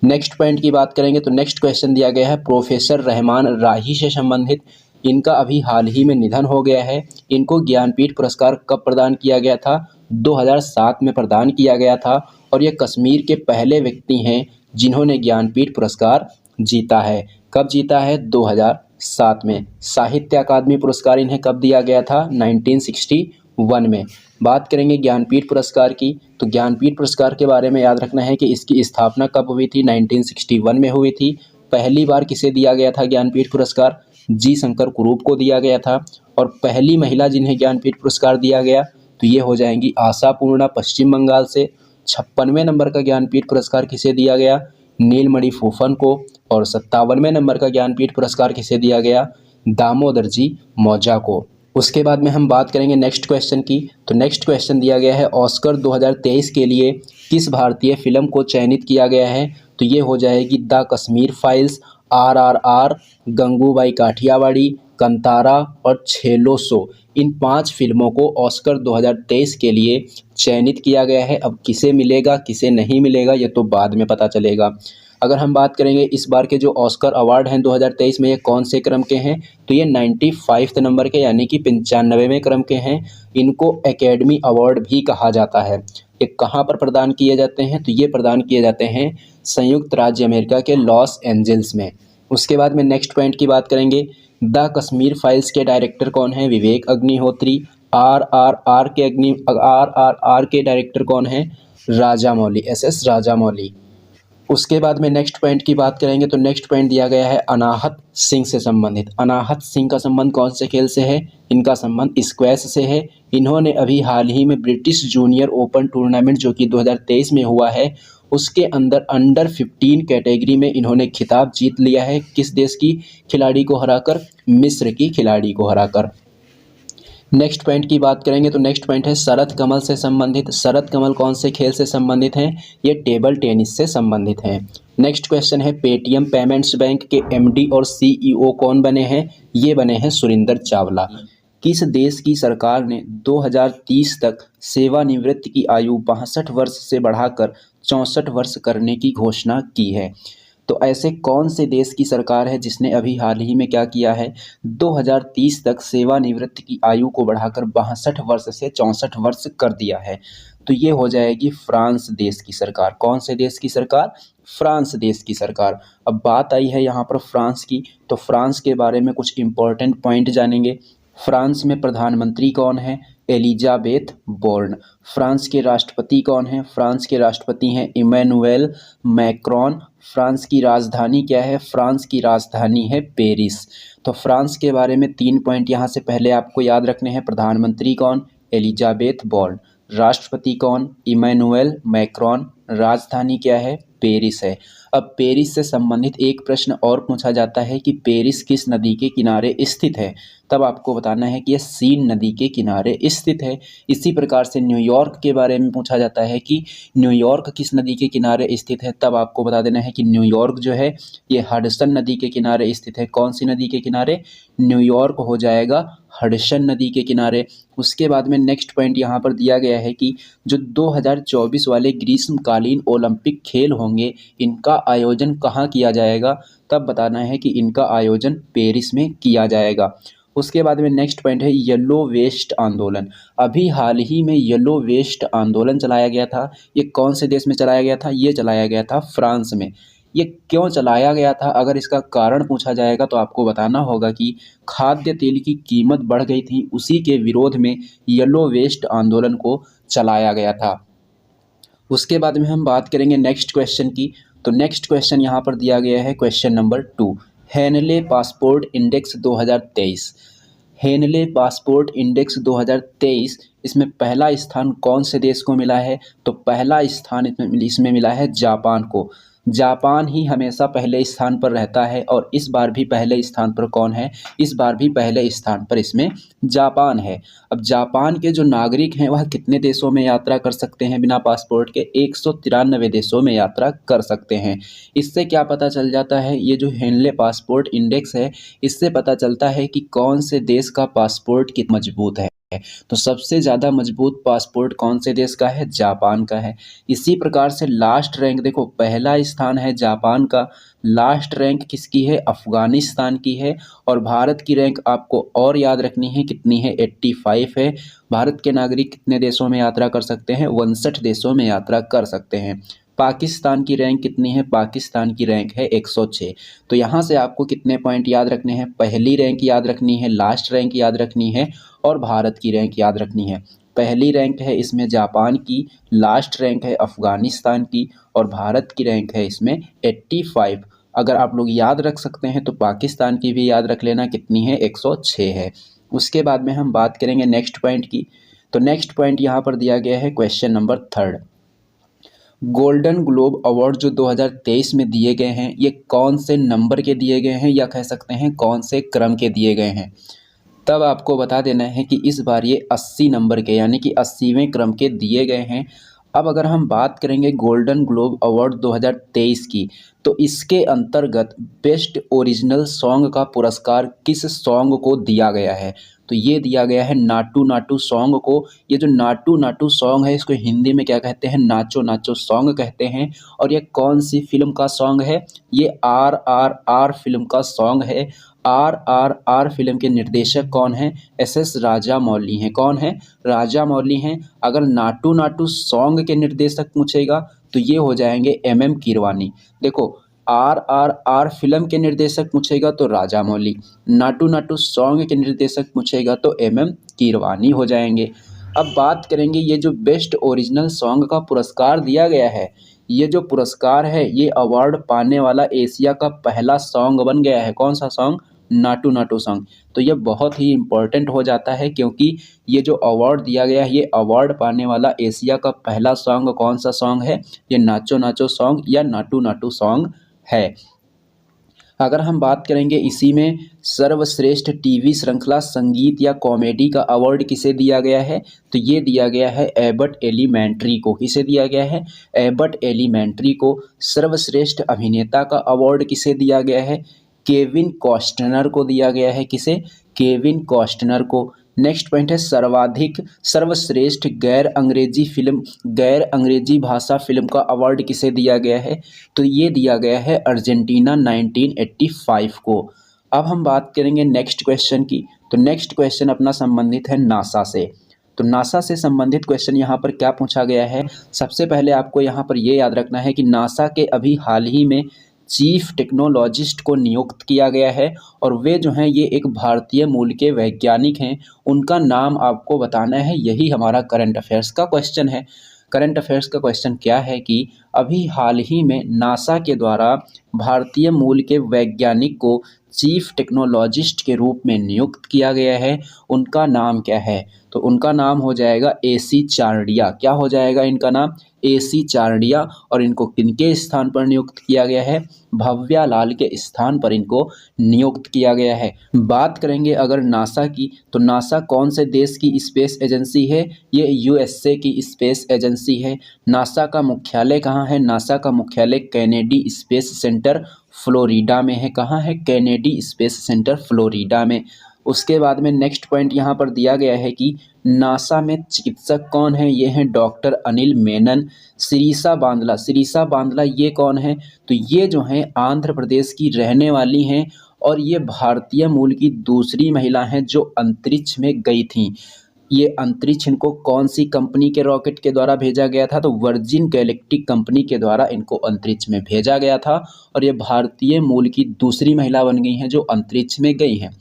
नेक्स्ट पॉइंट की बात करेंगे तो नेक्स्ट क्वेश्चन दिया गया है प्रोफेसर रहमान राही से संबंधित। इनका अभी हाल ही में निधन हो गया है। इनको ज्ञानपीठ पुरस्कार कब प्रदान किया गया था? 2007 में प्रदान किया गया था। और ये कश्मीर के पहले व्यक्ति हैं जिन्होंने ज्ञानपीठ पुरस्कार जीता है। कब जीता है? 2007 में। साहित्य अकादमी पुरस्कार इन्हें कब दिया गया था? 1961 में। बात करेंगे ज्ञानपीठ पुरस्कार की, तो ज्ञानपीठ पुरस्कार के बारे में याद रखना है कि इसकी स्थापना कब हुई थी? 1961 में हुई थी। पहली बार किसे दिया गया था ज्ञानपीठ पुरस्कार? जी शंकर कुरूप को दिया गया था। और पहली महिला जिन्हें ज्ञानपीठ पुरस्कार दिया गया तो ये हो जाएंगी आशा पूर्णा, पश्चिम बंगाल से। 56वें नंबर का ज्ञानपीठ पुरस्कार किसे दिया गया? नीलमणि फूफन को। और 57वें नंबर का ज्ञानपीठ पुरस्कार किसे दिया गया? दामोदर जी मौजा को। उसके बाद में हम बात करेंगे नेक्स्ट क्वेश्चन की, तो नेक्स्ट क्वेश्चन दिया गया है ऑस्कर 2023 के लिए किस भारतीय फिल्म को चयनित किया गया है? तो ये हो जाएगी the Kashmir files, RRR, Gangubai Kathiawadi, Kantara और छेलो सो। इन 5 फिल्मों को ऑस्कर 2023 के लिए चयनित किया गया है। अब किसे मिलेगा किसे नहीं मिलेगा ये तो बाद में पता चलेगा। अगर हम बात करेंगे इस बार के जो ऑस्कर अवार्ड हैं 2023 में, ये कौन से क्रम के हैं? तो ये 95 नंबर के यानी कि 95वें क्रम के हैं। इनको एकेडमी अवार्ड भी कहा जाता है। ये कहाँ पर प्रदान किए जाते हैं? तो ये प्रदान किए जाते हैं संयुक्त राज्य अमेरिका के लॉस एंजल्स में। उसके बाद में नेक्स्ट पॉइंट की बात करेंगे, द कश्मीर फाइल्स के डायरेक्टर कौन है? विवेक अग्निहोत्री। आर के डायरेक्टर कौन है? राजामौली, SS राजामौली। उसके बाद में नेक्स्ट पॉइंट की बात करेंगे तो नेक्स्ट पॉइंट दिया गया है अनाहत सिंह से संबंधित। अनाहत सिंह का संबंध कौन से खेल से है? इनका संबंध स्क्वैश से है। इन्होंने अभी हाल ही में ब्रिटिश जूनियर ओपन टूर्नामेंट जो कि 2023 में हुआ है उसके अंदर अंडर 15 कैटेगरी में इन्होंने खिताब जीत लिया है। किस देश की खिलाड़ी को हराकर? मिस्र की खिलाड़ी को हराकर। नेक्स्ट पॉइंट की बात करेंगे तो नेक्स्ट पॉइंट है शरद कमल से संबंधित। शरद कमल कौन से खेल से संबंधित हैं? ये टेबल टेनिस से संबंधित हैं। नेक्स्ट क्वेश्चन है पेटीएम पेमेंट्स बैंक के MD और CEO कौन बने हैं? ये बने हैं सुरिंदर चावला। किस देश की सरकार ने 2030 तक सेवानिवृत्ति की आयु 62 वर्ष से बढ़ाकर 64 वर्ष करने की घोषणा की है? तो ऐसे कौन से देश की सरकार है जिसने अभी हाल ही में क्या किया है? 2030 तक सेवानिवृत्ति की आयु को बढ़ाकर 62 वर्ष से 64 वर्ष कर दिया है। तो ये हो जाएगी फ्रांस देश की सरकार। कौन से देश की सरकार? फ्रांस देश की सरकार। अब बात आई है यहाँ पर फ्रांस की, तो फ्रांस के बारे में कुछ इंपॉर्टेंट पॉइंट जानेंगे। फ्रांस में प्रधानमंत्री कौन है? Elisabeth Borne. फ्रांस के राष्ट्रपति कौन हैं? फ्रांस के राष्ट्रपति हैं इमैनुएल मैक्रोन। फ्रांस की राजधानी क्या है? फ्रांस की राजधानी है पेरिस। तो फ्रांस के बारे में 3 पॉइंट यहाँ से पहले आपको याद रखने हैं। प्रधानमंत्री कौन? Elizabeth Borne. राष्ट्रपति कौन? Emmanuel Macron. राजधानी क्या है? पेरिस है। अब पेरिस से संबंधित एक प्रश्न और पूछा जाता है कि पेरिस किस नदी के किनारे स्थित है? तब आपको बताना है कि यह सीन नदी के किनारे स्थित है। इसी प्रकार से न्यूयॉर्क के बारे में पूछा जाता है कि न्यूयॉर्क किस नदी के किनारे स्थित है? तब आपको बता देना है कि न्यूयॉर्क जो है ये हडसन नदी के किनारे स्थित है। कौन सी नदी के किनारे? न्यूयॉर्क हो जाएगा हडसन नदी के किनारे। उसके बाद में नेक्स्ट पॉइंट यहाँ पर दिया गया है कि जो 2024 वाले ग्रीष्मकालीन ओलंपिक खेल होंगे इनका आयोजन कहाँ किया जाएगा? तब बताना है कि इनका आयोजन पेरिस में किया जाएगा। उसके बाद में नेक्स्ट पॉइंट है येलो वेस्ट आंदोलन। अभी हाल ही में येलो वेस्ट आंदोलन चलाया गया था। ये कौन से देश में चलाया गया था? ये चलाया गया था फ्रांस में। ये क्यों चलाया गया था? अगर इसका कारण पूछा जाएगा तो आपको बताना होगा कि खाद्य तेल की कीमत बढ़ गई थी, उसी के विरोध में येलो वेस्ट आंदोलन को चलाया गया था। उसके बाद में हम बात करेंगे नेक्स्ट क्वेश्चन की, तो नेक्स्ट क्वेश्चन यहाँ पर दिया गया है question number 2, Henley passport index 2023। Henley passport index 2023 इसमें पहला स्थान कौन से देश को मिला है? तो पहला स्थान इसमें मिला है जापान को। जापान ही हमेशा पहले स्थान पर रहता है और इस बार भी पहले स्थान पर कौन है? इस बार भी पहले स्थान पर इसमें जापान है। अब जापान के जो नागरिक हैं वह कितने देशों में यात्रा कर सकते हैं बिना पासपोर्ट के? 193 देशों में यात्रा कर सकते हैं। इससे क्या पता चल जाता है? ये जो हेनले पासपोर्ट इंडेक्स है, इससे पता चलता है कि कौन से देश का पासपोर्ट कितना मजबूत है। तो सबसे ज़्यादा मजबूत पासपोर्ट कौन से देश का है? जापान का है। इसी प्रकार से लास्ट रैंक देखो, पहला स्थान है जापान का, लास्ट रैंक किसकी है? अफगानिस्तान की है। और भारत की रैंक आपको और याद रखनी है, कितनी है? 85 है। भारत के नागरिक कितने देशों में यात्रा कर सकते हैं? 59 देशों में यात्रा कर सकते हैं। पाकिस्तान की रैंक कितनी है? पाकिस्तान की रैंक है 106। तो यहाँ से आपको कितने पॉइंट याद रखने हैं? पहली रैंक याद रखनी है, लास्ट रैंक याद रखनी है और भारत की रैंक याद रखनी है। पहली रैंक है इसमें जापान की, लास्ट रैंक है अफगानिस्तान की और भारत की रैंक है इसमें 85। अगर आप लोग याद रख सकते हैं तो पाकिस्तान की भी याद रख लेना, कितनी है? 106 है। उसके बाद में हम बात करेंगे नेक्स्ट पॉइंट की। तो नेक्स्ट पॉइंट यहाँ पर दिया गया है question number 3। Golden globe award जो 2023 में दिए गए हैं, ये कौन से नंबर के दिए गए हैं या कह सकते हैं कौन से क्रम के दिए गए हैं? तब आपको बता देना है कि इस बार ये 80 नंबर के यानी कि 80वें क्रम के दिए गए हैं। अब अगर हम बात करेंगे गोल्डन ग्लोब अवार्ड 2023 की, तो इसके अंतर्गत बेस्ट ओरिजिनल सॉन्ग का पुरस्कार किस सॉन्ग को दिया गया है? तो ये दिया गया है नाटू नाटू सॉन्ग को। ये जो नाटू नाटू सॉन्ग है, इसको हिंदी में क्या कहते हैं? नाचो नाचो सॉन्ग कहते हैं। और ये कौन सी फिल्म का सॉन्ग है? ये RRR फिल्म का सॉन्ग है। RRR फिल्म के निर्देशक कौन हैं? SS राजामौली हैं। कौन है? राजामौली हैं। अगर नाटू नाटू सॉन्ग के निर्देशक पूछेगा तो ये हो जाएंगे MM कीरवानी। देखो, RRR फिल्म के निर्देशक पूछेगा तो राजामौली, नाटू नाटू सॉन्ग के निर्देशक पूछेगा तो MM कीरवानी हो जाएंगे। अब बात करेंगे ये जो बेस्ट ओरिजिनल सॉन्ग का पुरस्कार दिया गया है, ये जो पुरस्कार है, ये अवार्ड पाने वाला एशिया का पहला सॉन्ग बन गया है। कौन सा सॉन्ग? नाटू नाटू सॉन्ग। तो ये बहुत ही इम्पोर्टेंट हो जाता है क्योंकि ये जो अवार्ड दिया गया है, ये अवार्ड पाने वाला एशिया का पहला सॉन्ग कौन सा सॉन्ग है? ये नाचो नाचो सॉन्ग या नाटू नाटू सॉन्ग है। अगर हम बात करेंगे इसी में सर्वश्रेष्ठ टीवी श्रृंखला संगीत या कॉमेडी का अवार्ड किसे दिया गया है? तो ये दिया गया है एबट एलिमेंट्री को। किसे दिया गया है? एबट एलिमेंट्री को। सर्वश्रेष्ठ अभिनेता का अवार्ड किसे दिया गया है? केविन कॉस्टनर को दिया गया है। किसे? केविन कॉस्टनर को। नेक्स्ट पॉइंट है सर्वश्रेष्ठ गैर अंग्रेजी भाषा फिल्म का अवार्ड किसे दिया गया है? तो ये दिया गया है अर्जेंटीना 1985 को। अब हम बात करेंगे नेक्स्ट क्वेश्चन की। तो नेक्स्ट क्वेश्चन अपना संबंधित है नासा से। तो नासा से संबंधित क्वेश्चन यहाँ पर क्या पूछा गया है? सबसे पहले आपको यहाँ पर ये याद रखना है कि नासा के अभी हाल ही में चीफ टेक्नोलॉजिस्ट को नियुक्त किया गया है और वे जो हैं ये एक भारतीय मूल के वैज्ञानिक हैं। उनका नाम आपको बताना है। यही हमारा करंट अफेयर्स का क्वेश्चन है। करंट अफेयर्स का क्वेश्चन क्या है कि अभी हाल ही में नासा के द्वारा भारतीय मूल के वैज्ञानिक को चीफ टेक्नोलॉजिस्ट के रूप में नियुक्त किया गया है। उनका नाम क्या है? तो उनका नाम हो जाएगा AC चारडिया। क्या हो जाएगा इनका नाम? AC चारडिया। और इनको किनके स्थान पर नियुक्त किया गया है? भव्या लाल के स्थान पर इनको नियुक्त किया गया है। बात करेंगे अगर नासा की, तो नासा कौन से देश की स्पेस एजेंसी है? ये USA की स्पेस एजेंसी है। नासा का मुख्यालय कहाँ है? नासा का मुख्यालय कैनेडी स्पेस सेंटर फ्लोरिडा में है। कहाँ है? कैनेडी स्पेस सेंटर फ्लोरिडा में। उसके बाद में नेक्स्ट पॉइंट यहाँ पर दिया गया है कि नासा में चिकित्सक कौन है? ये हैं डॉक्टर अनिल मेनन। सिरीसा बांदला ये कौन है? तो ये जो हैं आंध्र प्रदेश की रहने वाली हैं और ये भारतीय मूल की दूसरी महिला हैं जो अंतरिक्ष में गई थीं। ये अंतरिक्ष इनको कौन सी कंपनी के रॉकेट के द्वारा भेजा गया था? तो वर्जिन गैलेक्टिक कंपनी के द्वारा इनको अंतरिक्ष में भेजा गया था और ये भारतीय मूल की दूसरी महिला बन गई हैं जो अंतरिक्ष में गई हैं।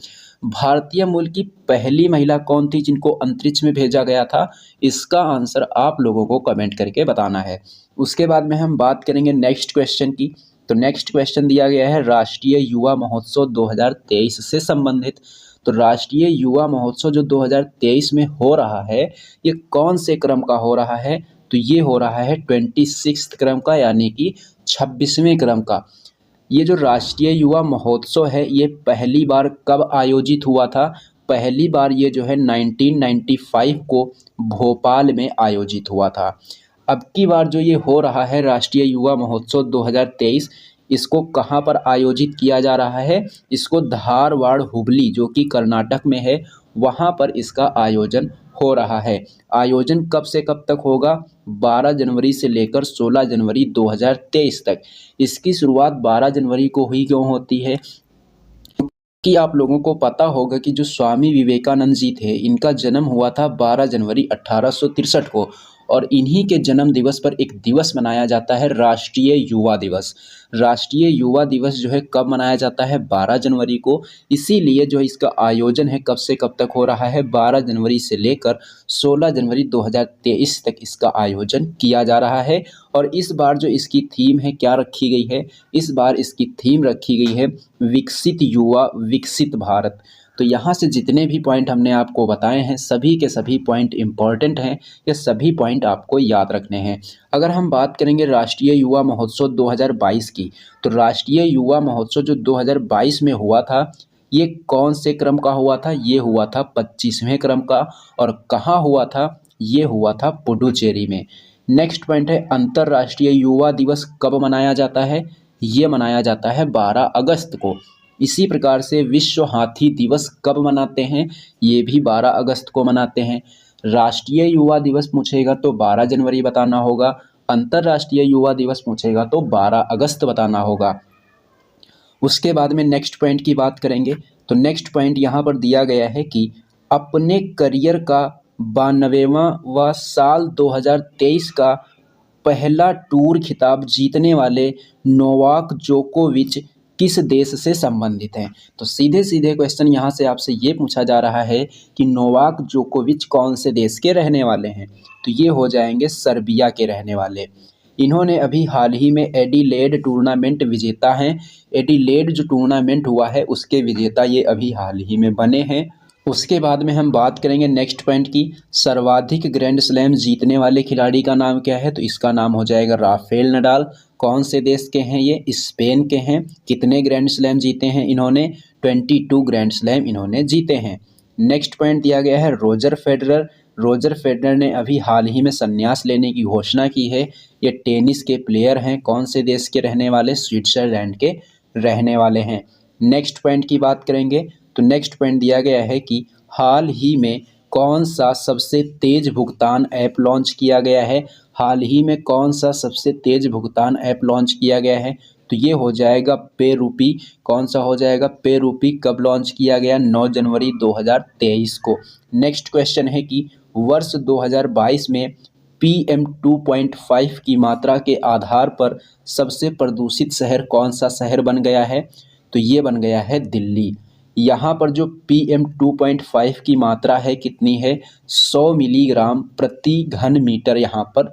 भारतीय मूल की पहली महिला कौन थी जिनको अंतरिक्ष में भेजा गया था? इसका आंसर आप लोगों को कमेंट करके बताना है। उसके बाद में हम बात करेंगे नेक्स्ट क्वेश्चन की। तो नेक्स्ट क्वेश्चन दिया गया है राष्ट्रीय युवा महोत्सव 2023 से संबंधित। तो राष्ट्रीय युवा महोत्सव जो 2023 में हो रहा है, ये कौन से क्रम का हो रहा है? तो ये हो रहा है 26 क्रम का, यानी कि 26वें क्रम का। ये जो राष्ट्रीय युवा महोत्सव है ये पहली बार कब आयोजित हुआ था? पहली बार ये जो है 1995 को भोपाल में आयोजित हुआ था। अब की बार जो ये हो रहा है राष्ट्रीय युवा महोत्सव 2023, इसको कहाँ पर आयोजित किया जा रहा है? इसको धारवाड़ हुबली जो कि कर्नाटक में है, वहाँ पर इसका आयोजन हो रहा है। आयोजन कब से कब तक होगा? 12 जनवरी से लेकर 16 जनवरी 2023 तक। इसकी शुरुआत 12 जनवरी को हुई क्यों होती है? कि आप लोगों को पता होगा कि जो स्वामी विवेकानंद जी थे, इनका जन्म हुआ था 12 जनवरी 1863 को, और इन्हीं के जन्म दिवस पर एक दिवस मनाया जाता है, राष्ट्रीय युवा दिवस। राष्ट्रीय युवा दिवस जो है कब मनाया जाता है? 12 जनवरी को। इसीलिए जो इसका आयोजन है कब से कब तक हो रहा है? 12 जनवरी से लेकर 16 जनवरी 2023 तक इसका आयोजन किया जा रहा है। और इस बार जो इसकी थीम है क्या रखी गई है? इस बार इसकी थीम रखी गई है विकसित युवा विकसित भारत। तो यहाँ से जितने भी पॉइंट हमने आपको बताए हैं सभी के सभी पॉइंट इम्पॉर्टेंट हैं, ये सभी पॉइंट आपको याद रखने हैं। अगर हम बात करेंगे राष्ट्रीय युवा महोत्सव 2022 की, तो राष्ट्रीय युवा महोत्सव जो 2022 में हुआ था, ये कौन से क्रम का हुआ था? ये हुआ था 25वें क्रम का। और कहाँ हुआ था? ये हुआ था पुडुचेरी में। नेक्स्ट पॉइंट है अंतर्राष्ट्रीय युवा दिवस कब मनाया जाता है? ये मनाया जाता है 12 अगस्त को। इसी प्रकार से विश्व हाथी दिवस कब मनाते हैं? ये भी 12 अगस्त को मनाते हैं। राष्ट्रीय युवा दिवस पूछेगा तो 12 जनवरी बताना होगा, अंतर्राष्ट्रीय युवा दिवस पूछेगा तो 12 अगस्त बताना होगा। उसके बाद में नेक्स्ट पॉइंट की बात करेंगे, तो नेक्स्ट पॉइंट यहाँ पर दिया गया है कि अपने करियर का 92वां साल 2023 का पहला टूर खिताब जीतने वाले नोवाक जोकोविच किस देश से संबंधित हैं? तो सीधे सीधे क्वेश्चन यहाँ से आपसे ये पूछा जा रहा है कि नोवाक जोकोविच कौन से देश के रहने वाले हैं? तो ये हो जाएंगे सर्बिया के रहने वाले। इन्होंने अभी हाल ही में एडिलेड टूर्नामेंट विजेता हैं। एडिलेड जो टूर्नामेंट हुआ है उसके विजेता ये अभी हाल ही में बने हैं। उसके बाद में हम बात करेंगे नेक्स्ट पॉइंट की, सर्वाधिक ग्रैंड स्लैम जीतने वाले खिलाड़ी का नाम क्या है? तो इसका नाम हो जाएगा राफेल नडाल। कौन से देश के हैं ये? स्पेन के हैं। कितने ग्रैंड स्लैम जीते हैं इन्होंने? 22 ग्रैंड स्लैम इन्होंने जीते हैं। नेक्स्ट पॉइंट दिया गया है रोजर फेडरर। रोजर फेडरर ने अभी हाल ही में संन्यास लेने की घोषणा की है। ये टेनिस के प्लेयर हैं। कौन से देश के रहने वाले? स्विट्जरलैंड के रहने वाले हैं। नेक्स्ट पॉइंट की बात करेंगे, तो नेक्स्ट पॉइंट दिया गया है कि हाल ही में कौन सा सबसे तेज भुगतान ऐप लॉन्च किया गया है? हाल ही में कौन सा सबसे तेज भुगतान ऐप लॉन्च किया गया है? तो ये हो जाएगा पेरूपी। कौन सा हो जाएगा? पेरूपी। कब लॉन्च किया गया? 9 जनवरी 2023 को। नेक्स्ट क्वेश्चन है कि वर्ष 2022 में PM 2.5 की मात्रा के आधार पर सबसे प्रदूषित शहर कौन सा शहर बन गया है? तो ये बन गया है दिल्ली। यहाँ पर जो PM 2.5 की मात्रा है कितनी है? 100 मिलीग्राम प्रति घन मीटर यहाँ पर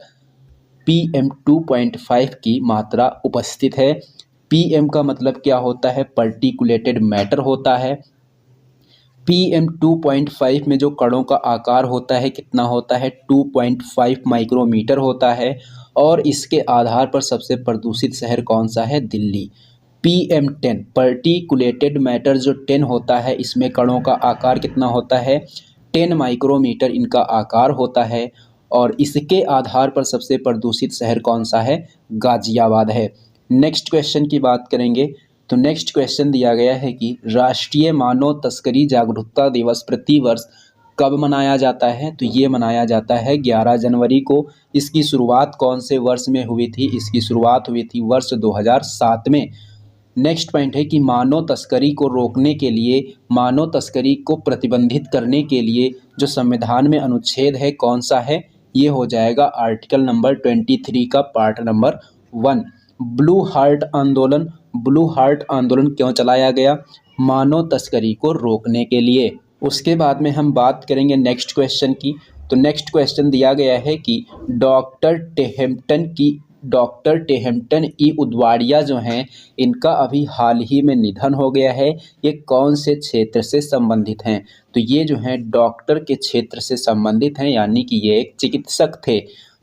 PM 2.5 की मात्रा उपस्थित है। PM का मतलब क्या होता है? पार्टिकुलेटेड मैटर होता है। PM 2.5 में जो कणों का आकार होता है कितना होता है? 2.5 माइक्रोमीटर होता है। और इसके आधार पर सबसे प्रदूषित शहर कौन सा है? दिल्ली। PM 10 पार्टिकुलेटेड मैटर जो 10 होता है, इसमें कणों का आकार कितना होता है? 10 माइक्रोमीटर इनका आकार होता है। और इसके आधार पर सबसे प्रदूषित शहर कौन सा है? गाजियाबाद है। नेक्स्ट क्वेश्चन की बात करेंगे, तो नेक्स्ट क्वेश्चन दिया गया है कि राष्ट्रीय मानव तस्करी जागरूकता दिवस प्रतिवर्ष कब मनाया जाता है? तो ये मनाया जाता है 11 जनवरी को। इसकी शुरुआत कौन से वर्ष में हुई थी? इसकी शुरुआत हुई थी वर्ष 2007 में। नेक्स्ट पॉइंट है कि मानव तस्करी को रोकने के लिए, मानव तस्करी को प्रतिबंधित करने के लिए जो संविधान में अनुच्छेद है कौन सा है? ये हो जाएगा आर्टिकल नंबर 23 का पार्ट नंबर 1। ब्लू हार्ट आंदोलन, ब्लू हार्ट आंदोलन क्यों चलाया गया? मानव तस्करी को रोकने के लिए। उसके बाद में हम बात करेंगे नेक्स्ट क्वेश्चन की, तो नेक्स्ट क्वेश्चन दिया गया है कि डॉक्टर टेहमटन ई उदवाड़िया जो हैं, इनका अभी हाल ही में निधन हो गया है। ये कौन से क्षेत्र से संबंधित हैं? तो ये जो हैं डॉक्टर के क्षेत्र से संबंधित हैं, यानी कि ये एक चिकित्सक थे।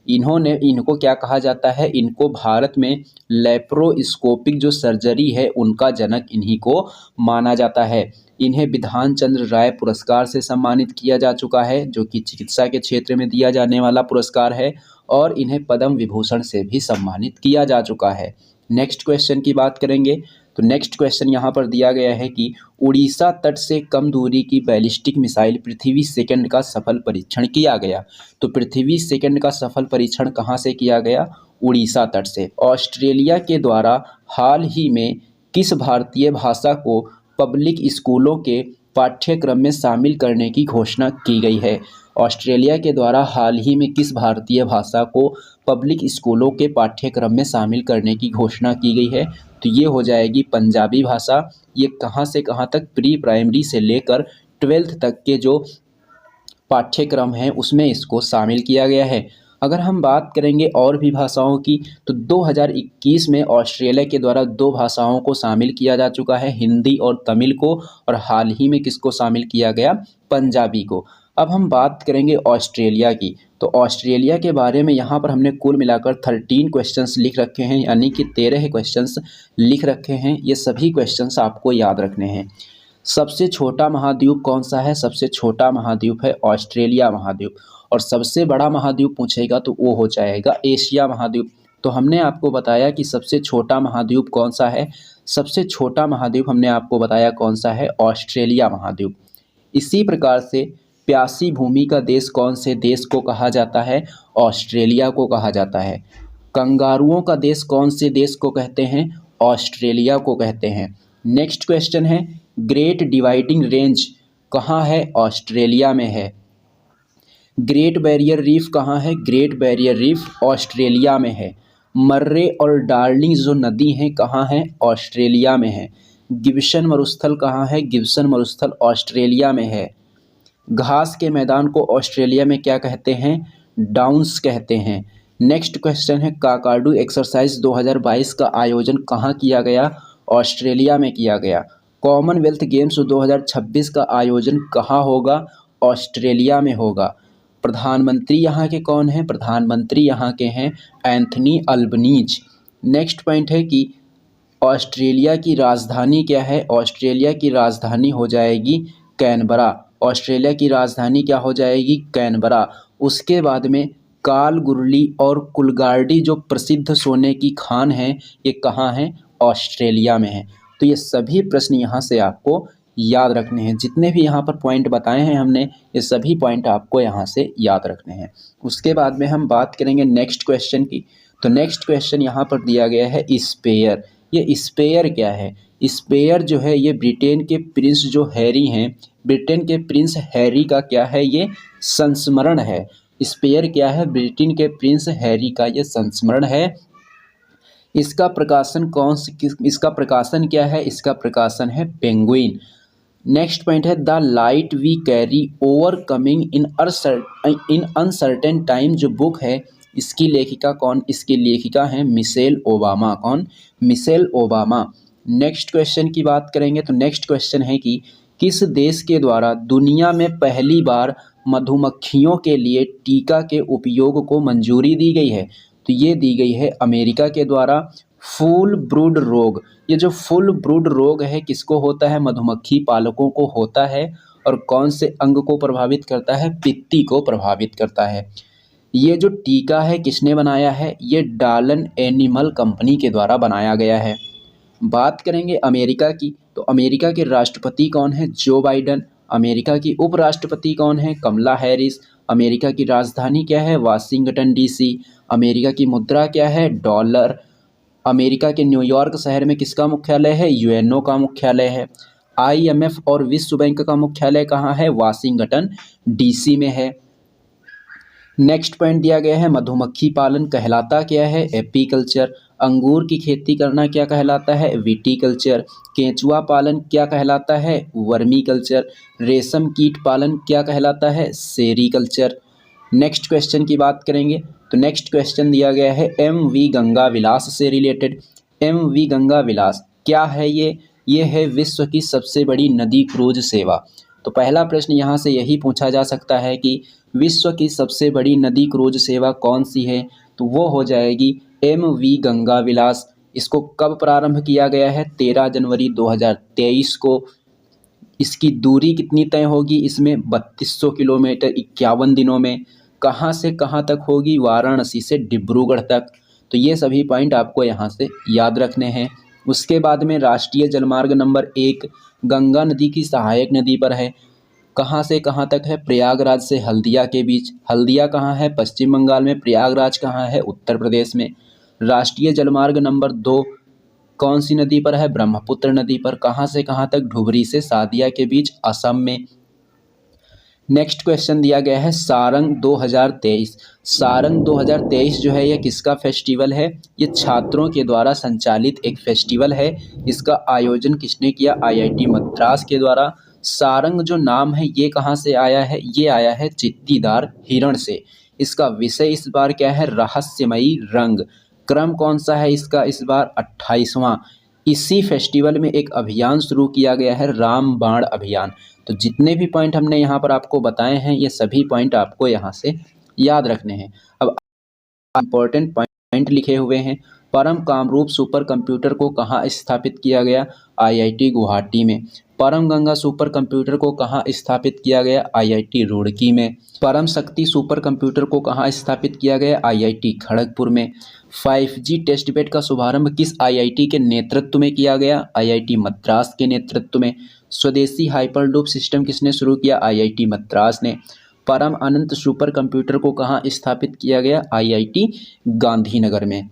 इनको क्या कहा जाता है, इनको भारत में लेप्रोस्कोपिक जो सर्जरी है उनका जनक इन्हीं को माना जाता है। इन्हें विधान चंद्र राय पुरस्कार से सम्मानित किया जा चुका है, जो कि चिकित्सा के क्षेत्र में दिया जाने वाला पुरस्कार है, और इन्हें पद्म विभूषण से भी सम्मानित किया जा चुका है। नेक्स्ट क्वेश्चन की बात करेंगे तो नेक्स्ट क्वेश्चन यहाँ पर दिया गया है कि उड़ीसा तट से कम दूरी की बैलिस्टिक मिसाइल पृथ्वी सेकंड का सफल परीक्षण किया गया। तो पृथ्वी सेकंड का सफल परीक्षण कहाँ से किया गया, उड़ीसा तट से। ऑस्ट्रेलिया के द्वारा हाल ही में किस भारतीय भाषा को पब्लिक स्कूलों के पाठ्यक्रम में शामिल करने की घोषणा की गई है। ऑस्ट्रेलिया के द्वारा हाल ही में किस भारतीय भाषा को पब्लिक स्कूलों के पाठ्यक्रम में शामिल करने की घोषणा की गई है, तो ये हो जाएगी पंजाबी भाषा। ये कहाँ से कहाँ तक, प्री प्राइमरी से लेकर 12th तक के जो पाठ्यक्रम हैं उसमें इसको शामिल किया गया है। अगर हम बात करेंगे और भी भाषाओं की तो 2021 में ऑस्ट्रेलिया के द्वारा 2 भाषाओं को शामिल किया जा चुका है, हिंदी और तमिल को, और हाल ही में किसको शामिल किया गया, पंजाबी को। अब हम बात करेंगे ऑस्ट्रेलिया की, तो ऑस्ट्रेलिया के बारे में यहाँ पर हमने कुल मिलाकर 13 क्वेश्चंस लिख रखे हैं, यानी कि 13 क्वेश्चंस लिख रखे हैं। ये सभी क्वेश्चंस आपको याद रखने हैं। सबसे छोटा महाद्वीप कौन सा है, सबसे छोटा महाद्वीप है ऑस्ट्रेलिया महाद्वीप। और सबसे बड़ा महाद्वीप पूछेगा तो वो हो जाएगा एशिया महाद्वीप। तो हमने आपको बताया कि सबसे छोटा महाद्वीप कौन सा है, सबसे छोटा महाद्वीप हमने आपको बताया कौन सा है, ऑस्ट्रेलिया महाद्वीप। इसी प्रकार से प्यासी भूमि का देश कौन से देश को कहा जाता है, ऑस्ट्रेलिया को कहा जाता है। कंगारुओं का देश कौन से देश को कहते हैं, ऑस्ट्रेलिया को कहते हैं। नेक्स्ट क्वेश्चन है, ग्रेट डिवाइडिंग रेंज कहाँ है, ऑस्ट्रेलिया में है। ग्रेट बैरियर रीफ कहाँ है, ग्रेट बैरियर रीफ ऑस्ट्रेलिया में है। मर्रे और डार्लिंग जो नदी हैं कहाँ हैं, ऑस्ट्रेलिया में है। गिब्सन मरुस्थल कहाँ है, गिब्सन मरुस्थल ऑस्ट्रेलिया में है। घास के मैदान को ऑस्ट्रेलिया में क्या कहते हैं, डाउन्स कहते हैं। नेक्स्ट क्वेश्चन है, काकाडू एक्सरसाइज 2022 का आयोजन कहाँ किया गया, ऑस्ट्रेलिया में किया गया। कॉमनवेल्थ गेम्स 2026 का आयोजन कहाँ होगा, ऑस्ट्रेलिया में होगा। प्रधानमंत्री यहाँ के कौन हैं, प्रधानमंत्री यहाँ के हैं एंथनी अल्बनीज। नेक्स्ट पॉइंट है कि ऑस्ट्रेलिया की राजधानी क्या है, ऑस्ट्रेलिया की राजधानी हो जाएगी कैनबरा। ऑस्ट्रेलिया की राजधानी क्या हो जाएगी, कैनबरा। उसके बाद में कालगुरली और कुलगार्डी जो प्रसिद्ध सोने की खान है, ये कहाँ हैं, ऑस्ट्रेलिया में है। तो ये सभी प्रश्न यहाँ से आपको याद रखने हैं। जितने भी यहाँ पर पॉइंट बताए हैं हमने, ये सभी पॉइंट आपको यहाँ से याद रखने हैं। उसके बाद में हम बात करेंगे नेक्स्ट क्वेश्चन की। तो नेक्स्ट क्वेश्चन यहाँ पर दिया गया है स्पेयर। ये स्पेयर क्या है, स्पेयर जो है ये ब्रिटेन के प्रिंस जो हैरी हैं, ब्रिटेन के प्रिंस हैरी का क्या है, ये संस्मरण है। स्पेयर क्या है, ब्रिटेन के प्रिंस हैरी का ये संस्मरण है। इसका प्रकाशन इसका प्रकाशन क्या है, इसका प्रकाशन है पेंगुइन। नेक्स्ट पॉइंट है, the light we carry overcoming in uncertain time जो बुक है, इसकी लेखिका कौन, इसकी लेखिका है मिशेल ओबामा। कौन, मिशेल ओबामा। नेक्स्ट क्वेश्चन की बात करेंगे तो नेक्स्ट क्वेश्चन है कि किस देश के द्वारा दुनिया में पहली बार मधुमक्खियों के लिए टीका के उपयोग को मंजूरी दी गई है, तो ये दी गई है अमेरिका के द्वारा। फुल ब्रूड रोग, ये जो फुल ब्रूड रोग है किसको होता है, मधुमक्खी पालकों को होता है, और कौन से अंग को प्रभावित करता है, पित्ती को प्रभावित करता है। ये जो टीका है किसने बनाया है, ये डालन एनिमल कंपनी के द्वारा बनाया गया है। बात करेंगे अमेरिका की, तो अमेरिका के राष्ट्रपति कौन है, जो बाइडन। अमेरिका की उपराष्ट्रपति कौन है, कमला हैरिस। अमेरिका की राजधानी क्या है, वाशिंगटन डीसी। अमेरिका की मुद्रा क्या है, डॉलर। अमेरिका के न्यूयॉर्क शहर में किसका मुख्यालय है, यूएनओ का मुख्यालय है। आईएमएफ और विश्व बैंक का मुख्यालय कहाँ है, वाशिंगटन डीसी में है। नेक्स्ट पॉइंट दिया गया है, मधुमक्खी पालन कहलाता क्या है, एपीकल्चर। अंगूर की खेती करना क्या कहलाता है, विटीकल्चर। केंचुआ पालन क्या कहलाता है, वर्मीकल्चर। रेशम कीट पालन क्या कहलाता है, सेरीकल्चर। नेक्स्ट क्वेश्चन की बात करेंगे तो नेक्स्ट क्वेश्चन दिया गया है एमवी गंगा विलास से रिलेटेड। एमवी गंगा विलास क्या है, ये है विश्व की सबसे बड़ी नदी क्रूज सेवा। तो पहला प्रश्न यहाँ से यही पूछा जा सकता है कि विश्व की सबसे बड़ी नदी क्रूज सेवा कौन सी है, तो वो हो जाएगी MV गंगा विलास। इसको कब प्रारंभ किया गया है? 13 जनवरी 2023 को। इसकी दूरी कितनी तय होगी इसमें? 3200 किलोमीटर 51 दिनों में। कहाँ से कहाँ तक होगी? वाराणसी से डिब्रूगढ़ तक। तो ये सभी पॉइंट आपको यहाँ से याद रखने हैं। उसके बाद में राष्ट्रीय जलमार्ग नंबर 1 गंगा नदी की सहायक नदी पर है। कहाँ से कहाँ तक है? प्रयागराज से हल्दिया के बीच। हल्दिया कहाँ है? पश्चिम बंगाल में। प्रयागराज कहाँ है? उत्तर प्रदेश में। राष्ट्रीय जलमार्ग नंबर 2 कौन सी नदी पर है? ब्रह्मपुत्र नदी पर। कहाँ से कहाँ तक? धुबरी से सादिया के बीच, असम में। नेक्स्ट क्वेश्चन दिया गया है सारंग 2023। सारंग 2023 जो है यह किसका फेस्टिवल है? ये छात्रों के द्वारा संचालित एक फेस्टिवल है। इसका आयोजन किसने किया? IIT मद्रास के द्वारा। सारंग जो नाम है ये कहाँ से आया है? ये आया है चित्तीदार हिरण से। इसका विषय इस बार क्या है? रहस्यमयी रंग। क्रम कौन सा है इसका इस बार? 28वां। इसी फेस्टिवल में एक अभियान शुरू किया गया है, रामबाण अभियान। तो जितने भी पॉइंट हमने यहाँ पर आपको बताए हैं ये सभी पॉइंट आपको यहाँ से याद रखने हैं। अब इम्पोर्टेंट पॉइंट लिखे हुए हैं। परम कामरूप सुपर कंप्यूटर को कहाँ स्थापित किया गया? IIT गुवाहाटी में। परम गंगा सुपर कंप्यूटर को कहाँ स्थापित किया गया? IIT रुड़की में। परम शक्ति सुपर कंप्यूटर को कहाँ स्थापित किया गया? IIT खड़गपुर में। 5G टेस्ट बेड का शुभारंभ किस IIT के नेतृत्व में किया गया? IIT मद्रास के नेतृत्व में। स्वदेशी हाइपरलूप सिस्टम किसने शुरू किया? IIT मद्रास ने। परम अनंत सुपर कंप्यूटर को कहाँ स्थापित किया गया? IIT गांधीनगर में।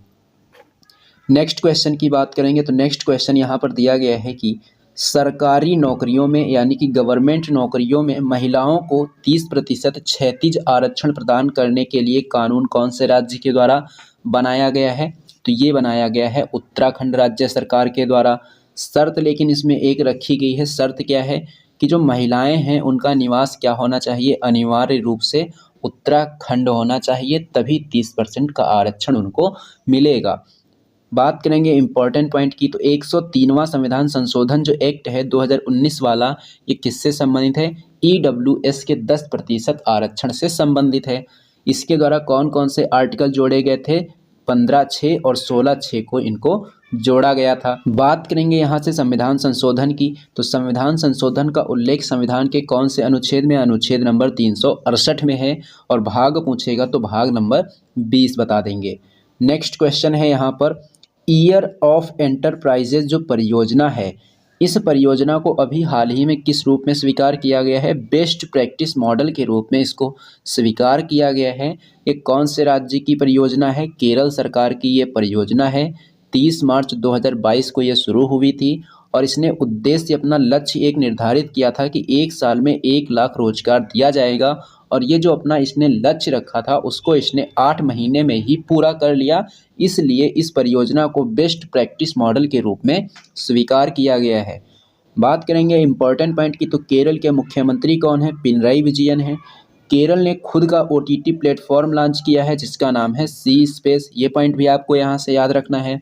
नेक्स्ट क्वेश्चन की बात करेंगे तो नेक्स्ट क्वेश्चन यहाँ पर दिया गया है कि सरकारी नौकरियों में यानी कि गवर्नमेंट नौकरियों में महिलाओं को 30% क्षैतिज आरक्षण प्रदान करने के लिए कानून कौन से राज्य के द्वारा बनाया गया है? तो ये बनाया गया है उत्तराखंड राज्य सरकार के द्वारा। शर्त लेकिन इसमें एक रखी गई है। शर्त क्या है कि जो महिलाएं हैं उनका निवास क्या होना चाहिए? अनिवार्य रूप से उत्तराखंड होना चाहिए, तभी 30% का आरक्षण उनको मिलेगा। बात करेंगे इम्पॉर्टेंट पॉइंट की तो 103वां संविधान संशोधन जो एक्ट है 2019 वाला, ये किससे संबंधित है? EWS के 10% आरक्षण से संबंधित है। इसके द्वारा कौन कौन से आर्टिकल जोड़े गए थे? 15(6) और 16(6) को इनको जोड़ा गया था। बात करेंगे यहाँ से संविधान संशोधन की तो संविधान संशोधन का उल्लेख संविधान के कौन से अनुच्छेद में? अनुच्छेद नंबर 368 में है। और भाग पूछेगा तो भाग नंबर 20 बता देंगे। नेक्स्ट क्वेश्चन है यहाँ पर ईयर ऑफ एंटरप्राइजेज जो परियोजना है, इस परियोजना को अभी हाल ही में किस रूप में स्वीकार किया गया है? बेस्ट प्रैक्टिस मॉडल के रूप में इसको स्वीकार किया गया है। ये कौन से राज्य की परियोजना है? केरल सरकार की ये परियोजना है। 30 मार्च 2022 को ये शुरू हुई थी और इसने उद्देश्य अपना लक्ष्य एक निर्धारित किया था कि 1 साल में 1 लाख रोजगार दिया जाएगा। और ये जो अपना इसने लक्ष्य रखा था उसको इसने 8 महीने में ही पूरा कर लिया। इसलिए इस परियोजना को बेस्ट प्रैक्टिस मॉडल के रूप में स्वीकार किया गया है। बात करेंगे इम्पोर्टेंट पॉइंट की तो केरल के मुख्यमंत्री कौन है? पिनराई विजयन है। केरल ने खुद का OTT प्लेटफॉर्म लॉन्च किया है जिसका नाम है सी स्पेस। ये पॉइंट भी आपको यहाँ से याद रखना है।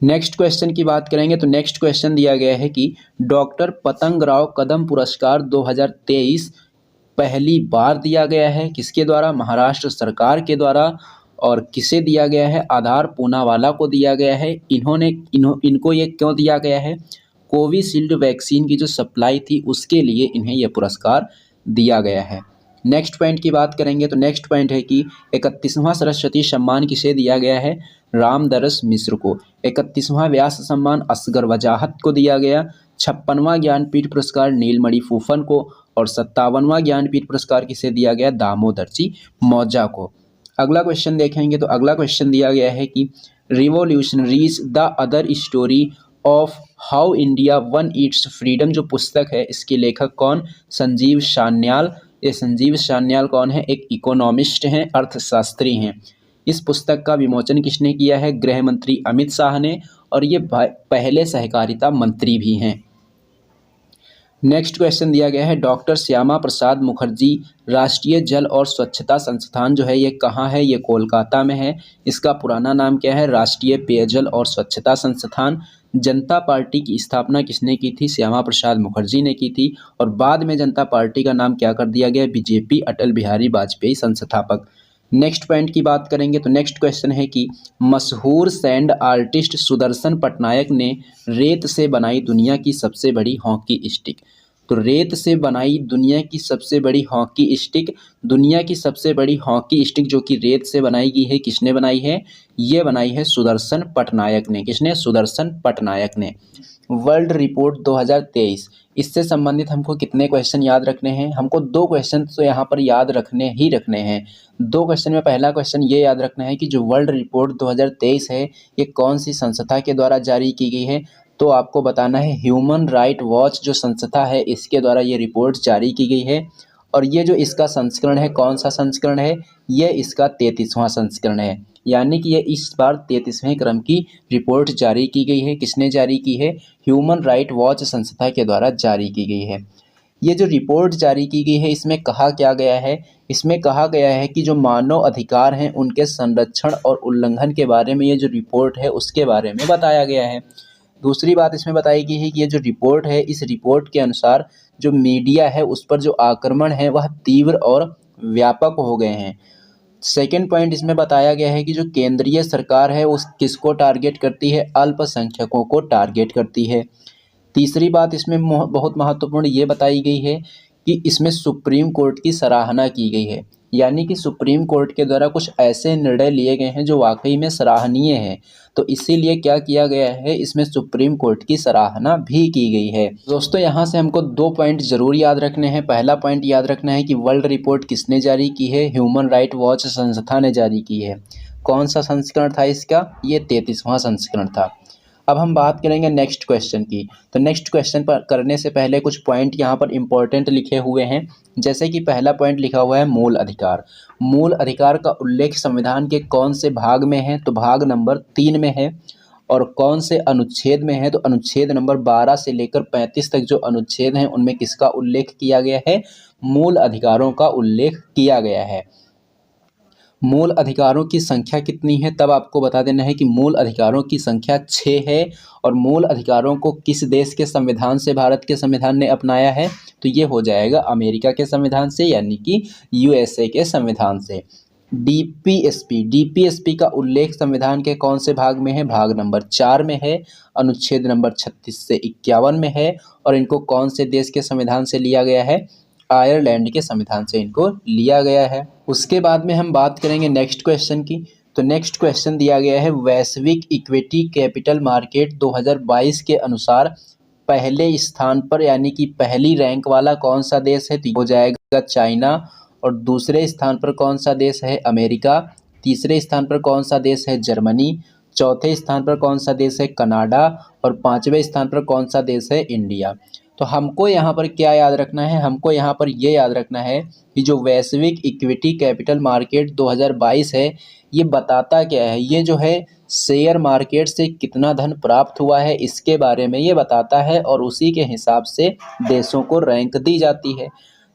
नेक्स्ट क्वेश्चन की बात करेंगे तो नेक्स्ट क्वेश्चन दिया गया है कि डॉक्टर पतंग राव कदम पुरस्कार 2023 पहली बार दिया गया है किसके द्वारा? महाराष्ट्र सरकार के द्वारा। और किसे दिया गया है? आधार पूनावाला को दिया गया है। इनको ये क्यों दिया गया है? कोविशील्ड वैक्सीन की जो सप्लाई थी उसके लिए इन्हें यह पुरस्कार दिया गया है। नेक्स्ट पॉइंट की बात करेंगे तो नेक्स्ट पॉइंट है कि 31वां सरस्वती सम्मान किसे दिया गया है? रामदरस मिश्र को। 31वां व्यास सम्मान असगर वजाहत को दिया गया। 56वां ज्ञानपीठ पुरस्कार नीलमणि फूफन को। और 57वां ज्ञानपीठ पुरस्कार किसे दिया गया? दामोदर जी मौजा को। अगला क्वेश्चन देखेंगे तो अगला क्वेश्चन दिया गया है कि revolutionaries the other story of how India one it's freedom जो पुस्तक है इसके लेखक कौन? संजीव सान्याल। ये संजीव सान्याल कौन है? एक इकोनॉमिस्ट हैं, अर्थशास्त्री हैं। इस पुस्तक का विमोचन किसने किया है? गृह मंत्री अमित शाह ने। और ये पहले सहकारिता मंत्री भी हैं। नेक्स्ट क्वेश्चन दिया गया है डॉक्टर श्यामा प्रसाद मुखर्जी राष्ट्रीय जल और स्वच्छता संस्थान जो है ये कहाँ है? ये कोलकाता में है। इसका पुराना नाम क्या है? राष्ट्रीय पेयजल और स्वच्छता संस्थान। जनता पार्टी की स्थापना किसने की थी? श्यामा प्रसाद मुखर्जी ने की थी। और बाद में जनता पार्टी का नाम क्या कर दिया गया? बीजेपी, अटल बिहारी वाजपेयी संस्थापक। नेक्स्ट पॉइंट की बात करेंगे तो नेक्स्ट क्वेश्चन है कि मशहूर सैंड आर्टिस्ट सुदर्शन पटनायक ने रेत से बनाई दुनिया की सबसे बड़ी हॉकी स्टिक। तो रेत से बनाई दुनिया की सबसे बड़ी हॉकी स्टिक, दुनिया की सबसे बड़ी हॉकी स्टिक जो कि रेत से बनाई गई है, किसने बनाई है? ये बनाई है सुदर्शन पटनायक ने। किसने? सुदर्शन पटनायक ने। वर्ल्ड रिपोर्ट 2023, इससे संबंधित हमको कितने क्वेश्चन याद रखने हैं? हमको 2 क्वेश्चन तो यहाँ पर याद रखने ही रखने हैं। 2 क्वेश्चन में पहला क्वेश्चन ये याद रखना है कि जो वर्ल्ड रिपोर्ट 2023 है, ये कौन सी संस्था के द्वारा जारी की गई है? तो आपको बताना है ह्यूमन राइट वॉच जो संस्था है, इसके द्वारा ये रिपोर्ट जारी की गई है। और ये जो इसका संस्करण है, कौन सा संस्करण है? ये इसका 33वां संस्करण है। यानी कि ये इस बार 33वें क्रम की रिपोर्ट जारी की गई है। किसने जारी की है? ह्यूमन राइट वॉच संस्था के द्वारा जारी की गई है। ये जो रिपोर्ट जारी की गई है, इसमें कहा क्या गया है? इसमें कहा गया है कि जो मानव अधिकार हैं उनके संरक्षण और उल्लंघन के बारे में ये जो रिपोर्ट है उसके बारे में बताया गया है। दूसरी बात इसमें बताई गई है कि ये जो रिपोर्ट है, इस रिपोर्ट के अनुसार जो मीडिया है उस पर जो आक्रमण है वह तीव्र और व्यापक हो गए हैं। सेकेंड पॉइंट इसमें बताया गया है कि जो केंद्रीय सरकार है उस किसको टारगेट करती है? अल्पसंख्यकों को टारगेट करती है। तीसरी बात इसमें बहुत महत्वपूर्ण ये बताई गई है कि इसमें सुप्रीम कोर्ट की सराहना की गई है। यानी कि सुप्रीम कोर्ट के द्वारा कुछ ऐसे निर्णय लिए गए हैं जो वाकई में सराहनीय हैं। तो इसीलिए क्या किया गया है, इसमें सुप्रीम कोर्ट की सराहना भी की गई है। दोस्तों यहाँ से हमको 2 पॉइंट जरूर याद रखने हैं। पहला पॉइंट याद रखना है कि वर्ल्ड रिपोर्ट किसने जारी की है? ह्यूमन राइट वॉच संस्था ने जारी की है। कौन सा संस्करण था इसका? ये 33वां संस्करण था। अब हम बात करेंगे नेक्स्ट क्वेश्चन की। तो नेक्स्ट क्वेश्चन पर करने से पहले कुछ पॉइंट यहाँ पर इम्पोर्टेंट लिखे हुए हैं। जैसे कि पहला पॉइंट लिखा हुआ है मूल अधिकार। मूल अधिकार का उल्लेख संविधान के कौन से भाग में है? तो भाग नंबर 3 में है। और कौन से अनुच्छेद में है? तो अनुच्छेद नंबर 12 से लेकर 35 तक जो अनुच्छेद हैं उनमें किसका उल्लेख किया गया है? मूल अधिकारों का उल्लेख किया गया है। मूल अधिकारों की संख्या कितनी है? तब आपको बता देना है कि मूल अधिकारों की संख्या 6 है। और मूल अधिकारों को किस देश के संविधान से भारत के संविधान ने अपनाया है? तो ये हो जाएगा अमेरिका के संविधान से, यानी कि यूएसए के संविधान से। डीपीएसपी का उल्लेख संविधान के कौन से भाग में है? भाग नंबर 4 में है। अनुच्छेद नंबर 36 से 51 में है। और इनको कौन से देश के संविधान से लिया गया है? आयरलैंड के संविधान से इनको लिया गया है। उसके बाद में हम बात करेंगे नेक्स्ट क्वेश्चन की। तो नेक्स्ट क्वेश्चन दिया गया है वैश्विक इक्विटी कैपिटल मार्केट 2022 के अनुसार पहले स्थान पर यानी कि पहली रैंक वाला कौन सा देश है? तो हो जाएगा चाइना। और दूसरे स्थान पर कौन सा देश है? अमेरिका। तीसरे स्थान पर कौन सा देश है? जर्मनी। चौथे स्थान पर कौन सा देश है? कनाडा। और 5वें स्थान पर कौन सा देश है? इंडिया। तो हमको यहाँ पर क्या याद रखना है? हमको यहाँ पर ये याद रखना है कि जो वैश्विक इक्विटी कैपिटल मार्केट 2022 है, ये बताता क्या है? ये जो है शेयर मार्केट से कितना धन प्राप्त हुआ है इसके बारे में ये बताता है। और उसी के हिसाब से देशों को रैंक दी जाती है।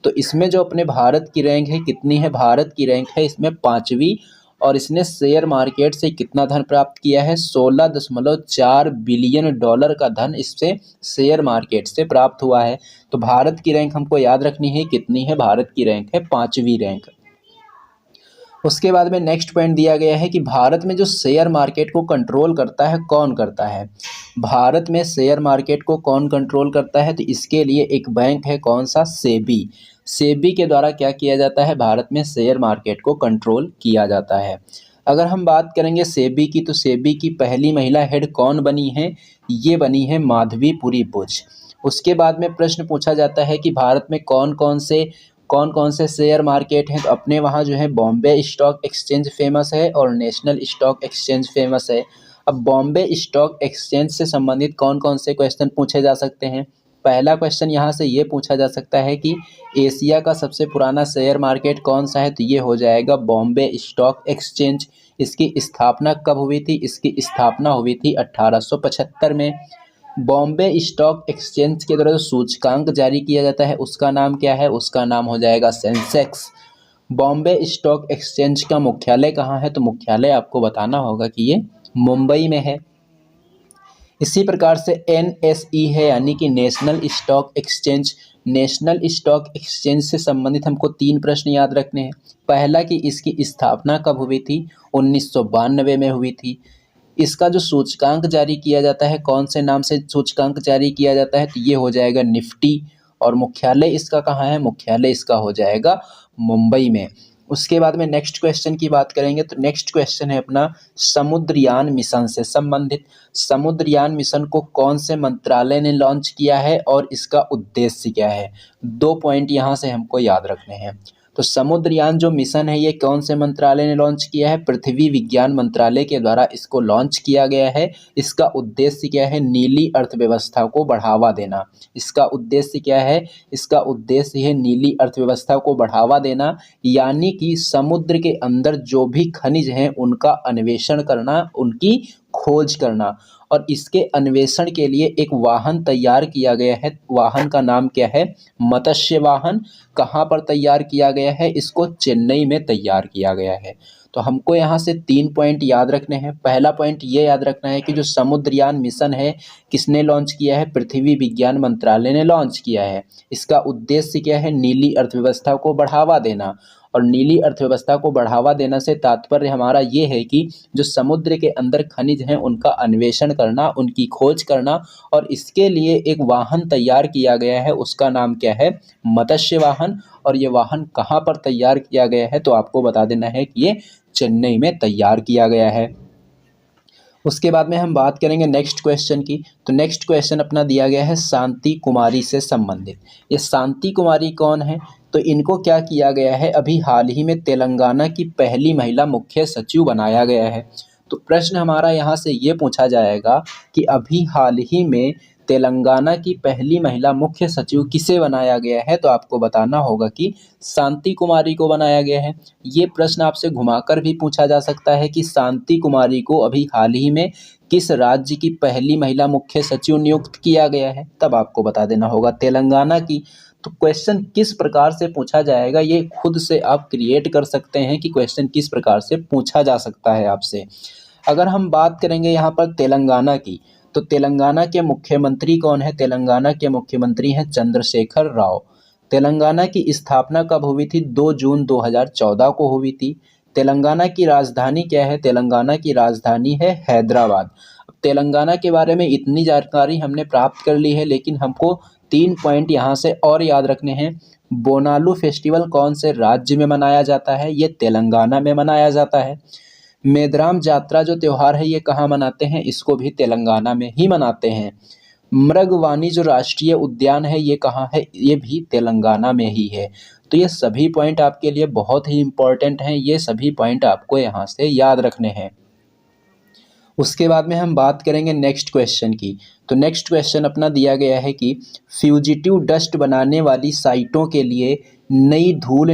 तो इसमें जो अपने भारत की रैंक है कितनी है? भारत की रैंक है इसमें 5वीं। और इसने शेयर मार्केट से कितना धन प्राप्त किया है? 16.4 बिलियन डॉलर का धन इससे शेयर मार्केट से प्राप्त हुआ है। तो भारत की रैंक हमको याद रखनी है कितनी है? भारत की रैंक है 5वीं रैंक। उसके बाद में नेक्स्ट पॉइंट दिया गया है कि भारत में जो शेयर मार्केट को कंट्रोल करता है कौन करता है? भारत में शेयर मार्केट को कौन कंट्रोल करता है? तो इसके लिए एक बैंक है, कौन सा? सेबी। सेबी के द्वारा क्या किया जाता है? भारत में शेयर मार्केट को कंट्रोल किया जाता है। अगर हम बात करेंगे सेबी की, तो सेबी की पहली महिला हेड कौन बनी है? ये बनी है माधवीपुरी बुच। उसके बाद में प्रश्न पूछा जाता है कि भारत में कौन कौन से शेयर मार्केट हैं? तो अपने वहाँ जो है बॉम्बे स्टॉक एक्सचेंज फेमस है और नेशनल स्टॉक एक्सचेंज फेमस है। अब बॉम्बे स्टॉक एक्सचेंज से संबंधित कौन कौन से क्वेश्चन पूछे जा सकते हैं? पहला क्वेश्चन यहाँ से ये पूछा जा सकता है कि एशिया का सबसे पुराना शेयर मार्केट कौन सा है? तो ये हो जाएगा बॉम्बे स्टॉक एक्सचेंज। इसकी स्थापना कब हुई थी? इसकी स्थापना हुई थी 1875 में। बॉम्बे स्टॉक एक्सचेंज के द्वारा जो सूचकांक जारी किया जाता है उसका नाम क्या है? उसका नाम हो जाएगा सेंसेक्स। बॉम्बे स्टॉक एक्सचेंज का मुख्यालय कहाँ है? तो मुख्यालय आपको बताना होगा कि ये मुंबई में है। इसी प्रकार से NSE है यानी कि national stock exchange. National stock exchange से संबंधित हमको 3 प्रश्न याद रखने हैं। पहला कि इसकी स्थापना कब हुई थी, 1992 में हुई थी। इसका जो सूचकांक जारी किया जाता है, कौन से नाम से सूचकांक जारी किया जाता है, तो ये हो जाएगा निफ्टी। और मुख्यालय इसका कहाँ है, मुख्यालय इसका हो जाएगा मुंबई में। उसके बाद में नेक्स्ट क्वेश्चन की बात करेंगे तो नेक्स्ट क्वेश्चन है अपना समुद्रयान मिशन से संबंधित। समुद्रयान मिशन को कौन से मंत्रालय ने लॉन्च किया है और इसका उद्देश्य क्या है। 2 पॉइंट यहाँ से हमको याद रखने हैं। तो समुद्रयान जो मिशन है ये कौन से मंत्रालय ने लॉन्च किया है, पृथ्वी विज्ञान मंत्रालय के द्वारा इसको लॉन्च किया गया है। इसका उद्देश्य क्या है, नीली अर्थव्यवस्था को बढ़ावा देना। इसका उद्देश्य क्या है, इसका उद्देश्य है नीली अर्थव्यवस्था को बढ़ावा देना, यानी कि समुद्र के अंदर जो भी खनिज हैं उनका अन्वेषण करना, उनकी खोज करना। और इसके अन्वेषण के लिए एक वाहन तैयार किया गया है। वाहन का नाम क्या है, मत्स्य वाहन। कहाँ पर तैयार किया गया है, इसको चेन्नई में तैयार किया गया है। तो हमको यहाँ से 3 पॉइंट याद रखने हैं। पहला पॉइंट ये याद रखना है कि जो समुद्रयान मिशन है किसने लॉन्च किया है, पृथ्वी विज्ञान मंत्रालय ने लॉन्च किया है। इसका उद्देश्य क्या है, नीली अर्थव्यवस्था को बढ़ावा देना। और नीली अर्थव्यवस्था को बढ़ावा देना से तात्पर्य हमारा ये है कि जो समुद्र के अंदर खनिज हैं उनका अन्वेषण करना, उनकी खोज करना। और इसके लिए एक वाहन तैयार किया गया है, उसका नाम क्या है, मत्स्य वाहन। और ये वाहन कहाँ पर तैयार किया गया है, तो आपको बता देना है कि ये चेन्नई में तैयार किया गया है। उसके बाद में हम बात करेंगे नेक्स्ट क्वेश्चन की। तो नेक्स्ट क्वेश्चन अपना दिया गया है शांति कुमारी से संबंधित। ये शांति कुमारी कौन है, तो इनको क्या किया गया है, अभी हाल ही में तेलंगाना की पहली महिला मुख्य सचिव बनाया गया है। तो प्रश्न हमारा यहाँ से ये पूछा जाएगा कि अभी हाल ही में तेलंगाना की पहली महिला मुख्य सचिव किसे बनाया गया है, तो आपको बताना होगा कि शांति कुमारी को बनाया गया है। ये प्रश्न आपसे घुमाकर भी पूछा जा सकता है कि शांति कुमारी को अभी हाल ही में किस राज्य की पहली महिला मुख्य सचिव नियुक्त किया गया है, तब आपको बता देना होगा तेलंगाना की। तो क्वेश्चन किस प्रकार से पूछा जाएगा ये खुद से आप क्रिएट कर सकते हैं कि क्वेश्चन किस प्रकार से पूछा जा सकता है आपसे। अगर हम बात करेंगे यहाँ पर तेलंगाना की, तो तेलंगाना के मुख्यमंत्री कौन है, तेलंगाना के मुख्यमंत्री हैं चंद्रशेखर राव। तेलंगाना की स्थापना कब हुई थी, 2 जून 2014 को हुई थी। तेलंगाना की राजधानी क्या है, तेलंगाना की राजधानी है हैदराबाद। अब तेलंगाना के बारे में इतनी जानकारी हमने प्राप्त कर ली है, लेकिन हमको 3 पॉइंट यहाँ से और याद रखने हैं। बोनालू फेस्टिवल कौन से राज्य में मनाया जाता है, ये तेलंगाना में मनाया जाता है। मेदराम जात्रा जो त्यौहार है ये कहाँ मनाते हैं, इसको भी तेलंगाना में ही मनाते हैं। मृगवानी जो राष्ट्रीय उद्यान है ये कहाँ है, ये भी तेलंगाना में ही है। तो ये सभी पॉइंट आपके लिए बहुत ही इम्पोर्टेंट हैं, ये सभी पॉइंट आपको यहाँ से याद रखने हैं। उसके बाद में हम बात करेंगे नेक्स्ट क्वेश्चन की। तो नेक्स्ट क्वेश्चन अपना दिया गया है कि फ्यूजिटिव डस्ट बनाने वाली साइटों के लिए नई धूल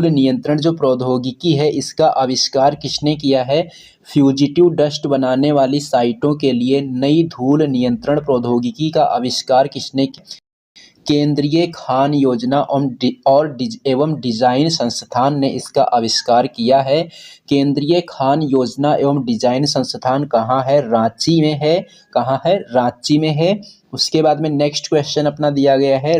नियंत्रण जो प्रौद्योगिकी है इसका आविष्कार किसने किया है। फ्यूजिटिव डस्ट बनाने वाली साइटों के लिए नई धूल नियंत्रण प्रौद्योगिकी का आविष्कार किसने किया, केंद्रीय खान योजना एवं डिजाइन संस्थान ने इसका आविष्कार किया है। केंद्रीय खान योजना एवं डिजाइन संस्थान कहाँ है, रांची में है। कहाँ है, रांची में है। उसके बाद में नेक्स्ट क्वेश्चन अपना दिया गया है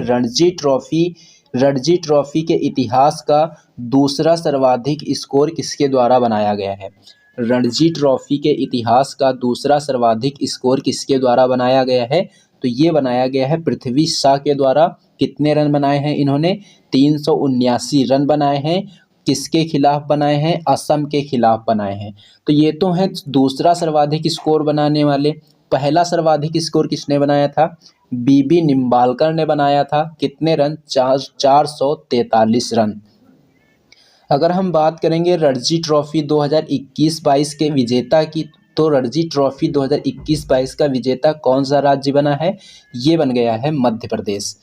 रणजी ट्रॉफी के इतिहास का दूसरा सर्वाधिक स्कोर किसके द्वारा बनाया गया है। रणजी ट्रॉफी के इतिहास का दूसरा सर्वाधिक स्कोर किसके द्वारा बनाया गया है, तो ये बनाया गया है पृथ्वी शॉ के द्वारा। कितने रन बनाए हैं इन्होंने, 379 रन बनाए हैं। किसके खिलाफ बनाए हैं, असम के खिलाफ बनाए हैं। तो ये तो है दूसरा सर्वाधिक स्कोर बनाने वाले। पहला सर्वाधिक स्कोर किसने बनाया था, बीबी निम्बालकर ने बनाया था। कितने रन, 443 रन। अगर हम बात करेंगे रणजी ट्रॉफी 2021-22 के विजेता की, तो रणजी ट्रॉफी 2021-22 का विजेता कौन सा राज्य बना है, ये बन गया है मध्य प्रदेश।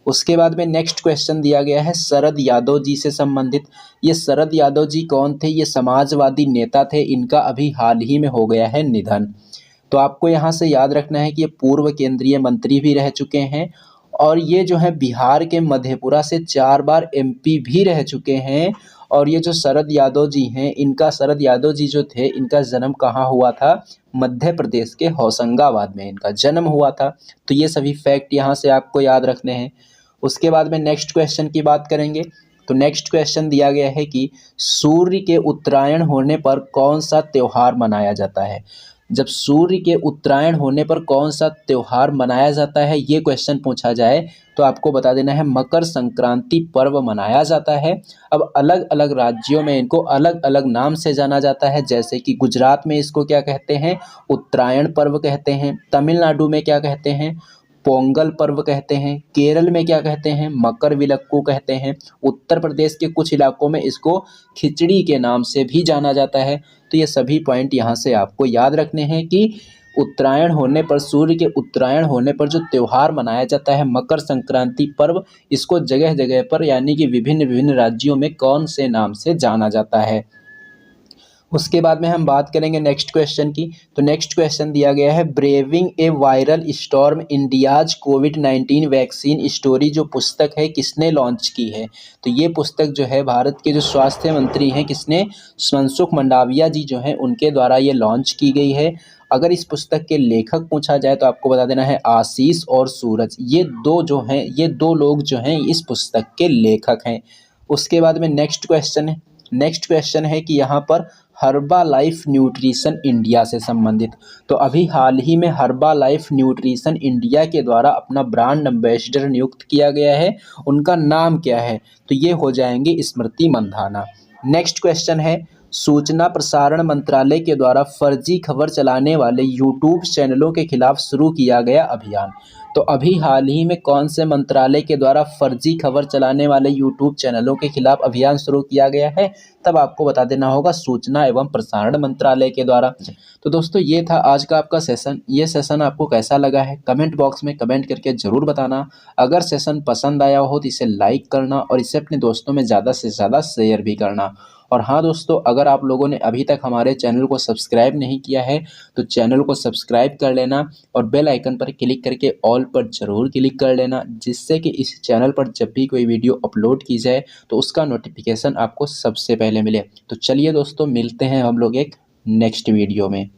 उसके बाद में नेक्स्ट क्वेश्चन दिया गया है शरद यादव जी से संबंधित। ये शरद यादव जी कौन थे, ये समाजवादी नेता थे, इनका अभी हाल ही में हो गया है निधन। तो आपको यहाँ से याद रखना है कि ये पूर्व केंद्रीय मंत्री भी रह चुके हैं और ये जो है बिहार के मधेपुरा से 4 बार MP भी रह चुके हैं और ये जो शरद यादव जी हैं, शरद यादव जी जो थे, इनका जन्म कहाँ हुआ था? मध्य प्रदेश के होशंगाबाद में इनका जन्म हुआ था। तो ये सभी फैक्ट यहाँ से आपको याद रखने हैं। उसके बाद में नेक्स्ट क्वेश्चन की बात करेंगे। तो नेक्स्ट क्वेश्चन दिया गया है कि सूर्य के उत्तरायण होने पर कौन सा त्यौहार मनाया जाता है? जब सूर्य के उत्तरायण होने पर कौन सा त्यौहार मनाया जाता है, ये क्वेश्चन पूछा जाए तो आपको बता देना है मकर संक्रांति पर्व मनाया जाता है। अब अलग अलग राज्यों में इनको अलग अलग नाम से जाना जाता है, जैसे कि गुजरात में इसको क्या कहते हैं? उत्तरायण पर्व कहते हैं। तमिलनाडु में क्या कहते हैं? पोंगल पर्व कहते हैं। केरल में क्या कहते हैं? मकर विलक्कू कहते हैं। उत्तर प्रदेश के कुछ इलाकों में इसको खिचड़ी के नाम से भी जाना जाता है। तो ये सभी पॉइंट यहाँ से आपको याद रखने हैं कि उत्तरायण होने पर, सूर्य के उत्तरायण होने पर जो त्यौहार मनाया जाता है मकर संक्रांति पर्व, इसको जगह जगह पर यानी कि विभिन्न विभिन्न राज्यों में कौन से नाम से जाना जाता है। उसके बाद में हम बात करेंगे नेक्स्ट क्वेश्चन की। तो नेक्स्ट क्वेश्चन दिया गया है ब्रेविंग ए वायरल स्टॉर्म इंडियाज कोविड-19 वैक्सीन स्टोरी, जो पुस्तक है किसने लॉन्च की है? तो ये पुस्तक जो है भारत के जो स्वास्थ्य मंत्री हैं, किसने? मनसुख मंडाविया जी जो हैं, उनके द्वारा ये लॉन्च की गई है। अगर इस पुस्तक के लेखक पूछा जाए तो आपको बता देना है आशीष और सूरज। ये दो जो हैं, ये दो लोग जो हैं इस पुस्तक के लेखक हैं। उसके बाद में नेक्स्ट क्वेश्चन है कि यहाँ पर हर्बा लाइफ न्यूट्रिशन इंडिया से संबंधित। तो अभी हाल ही में हर्बा लाइफ न्यूट्रिशन इंडिया के द्वारा अपना ब्रांड एम्बेसडर नियुक्त किया गया है। उनका नाम क्या है? तो ये हो जाएंगे स्मृति मंधाना। नेक्स्ट क्वेश्चन है सूचना प्रसारण मंत्रालय के द्वारा फर्जी खबर चलाने वाले यूट्यूब चैनलों के खिलाफ शुरू किया गया अभियान। तो अभी हाल ही में कौन से मंत्रालय के द्वारा फर्जी खबर चलाने वाले यूट्यूब चैनलों के खिलाफ अभियान शुरू किया गया है? तब आपको बता देना होगा सूचना एवं प्रसारण मंत्रालय के द्वारा। तो दोस्तों ये था आज का आपका सेशन। ये सेशन आपको कैसा लगा है कमेंट बॉक्स में कमेंट करके ज़रूर बताना। अगर सेशन पसंद आया हो तो इसे लाइक करना और इसे अपने दोस्तों में ज़्यादा से ज़्यादा शेयर भी करना। और हाँ दोस्तों, अगर आप लोगों ने अभी तक हमारे चैनल को सब्सक्राइब नहीं किया है तो चैनल को सब्सक्राइब कर लेना और बेल आइकन पर क्लिक करके ऑल पर ज़रूर क्लिक कर लेना, जिससे कि इस चैनल पर जब भी कोई वीडियो अपलोड की जाए तो उसका नोटिफिकेशन आपको सबसे पहले मिले। तो चलिए दोस्तों, मिलते हैं हम लोग एक नेक्स्ट वीडियो में।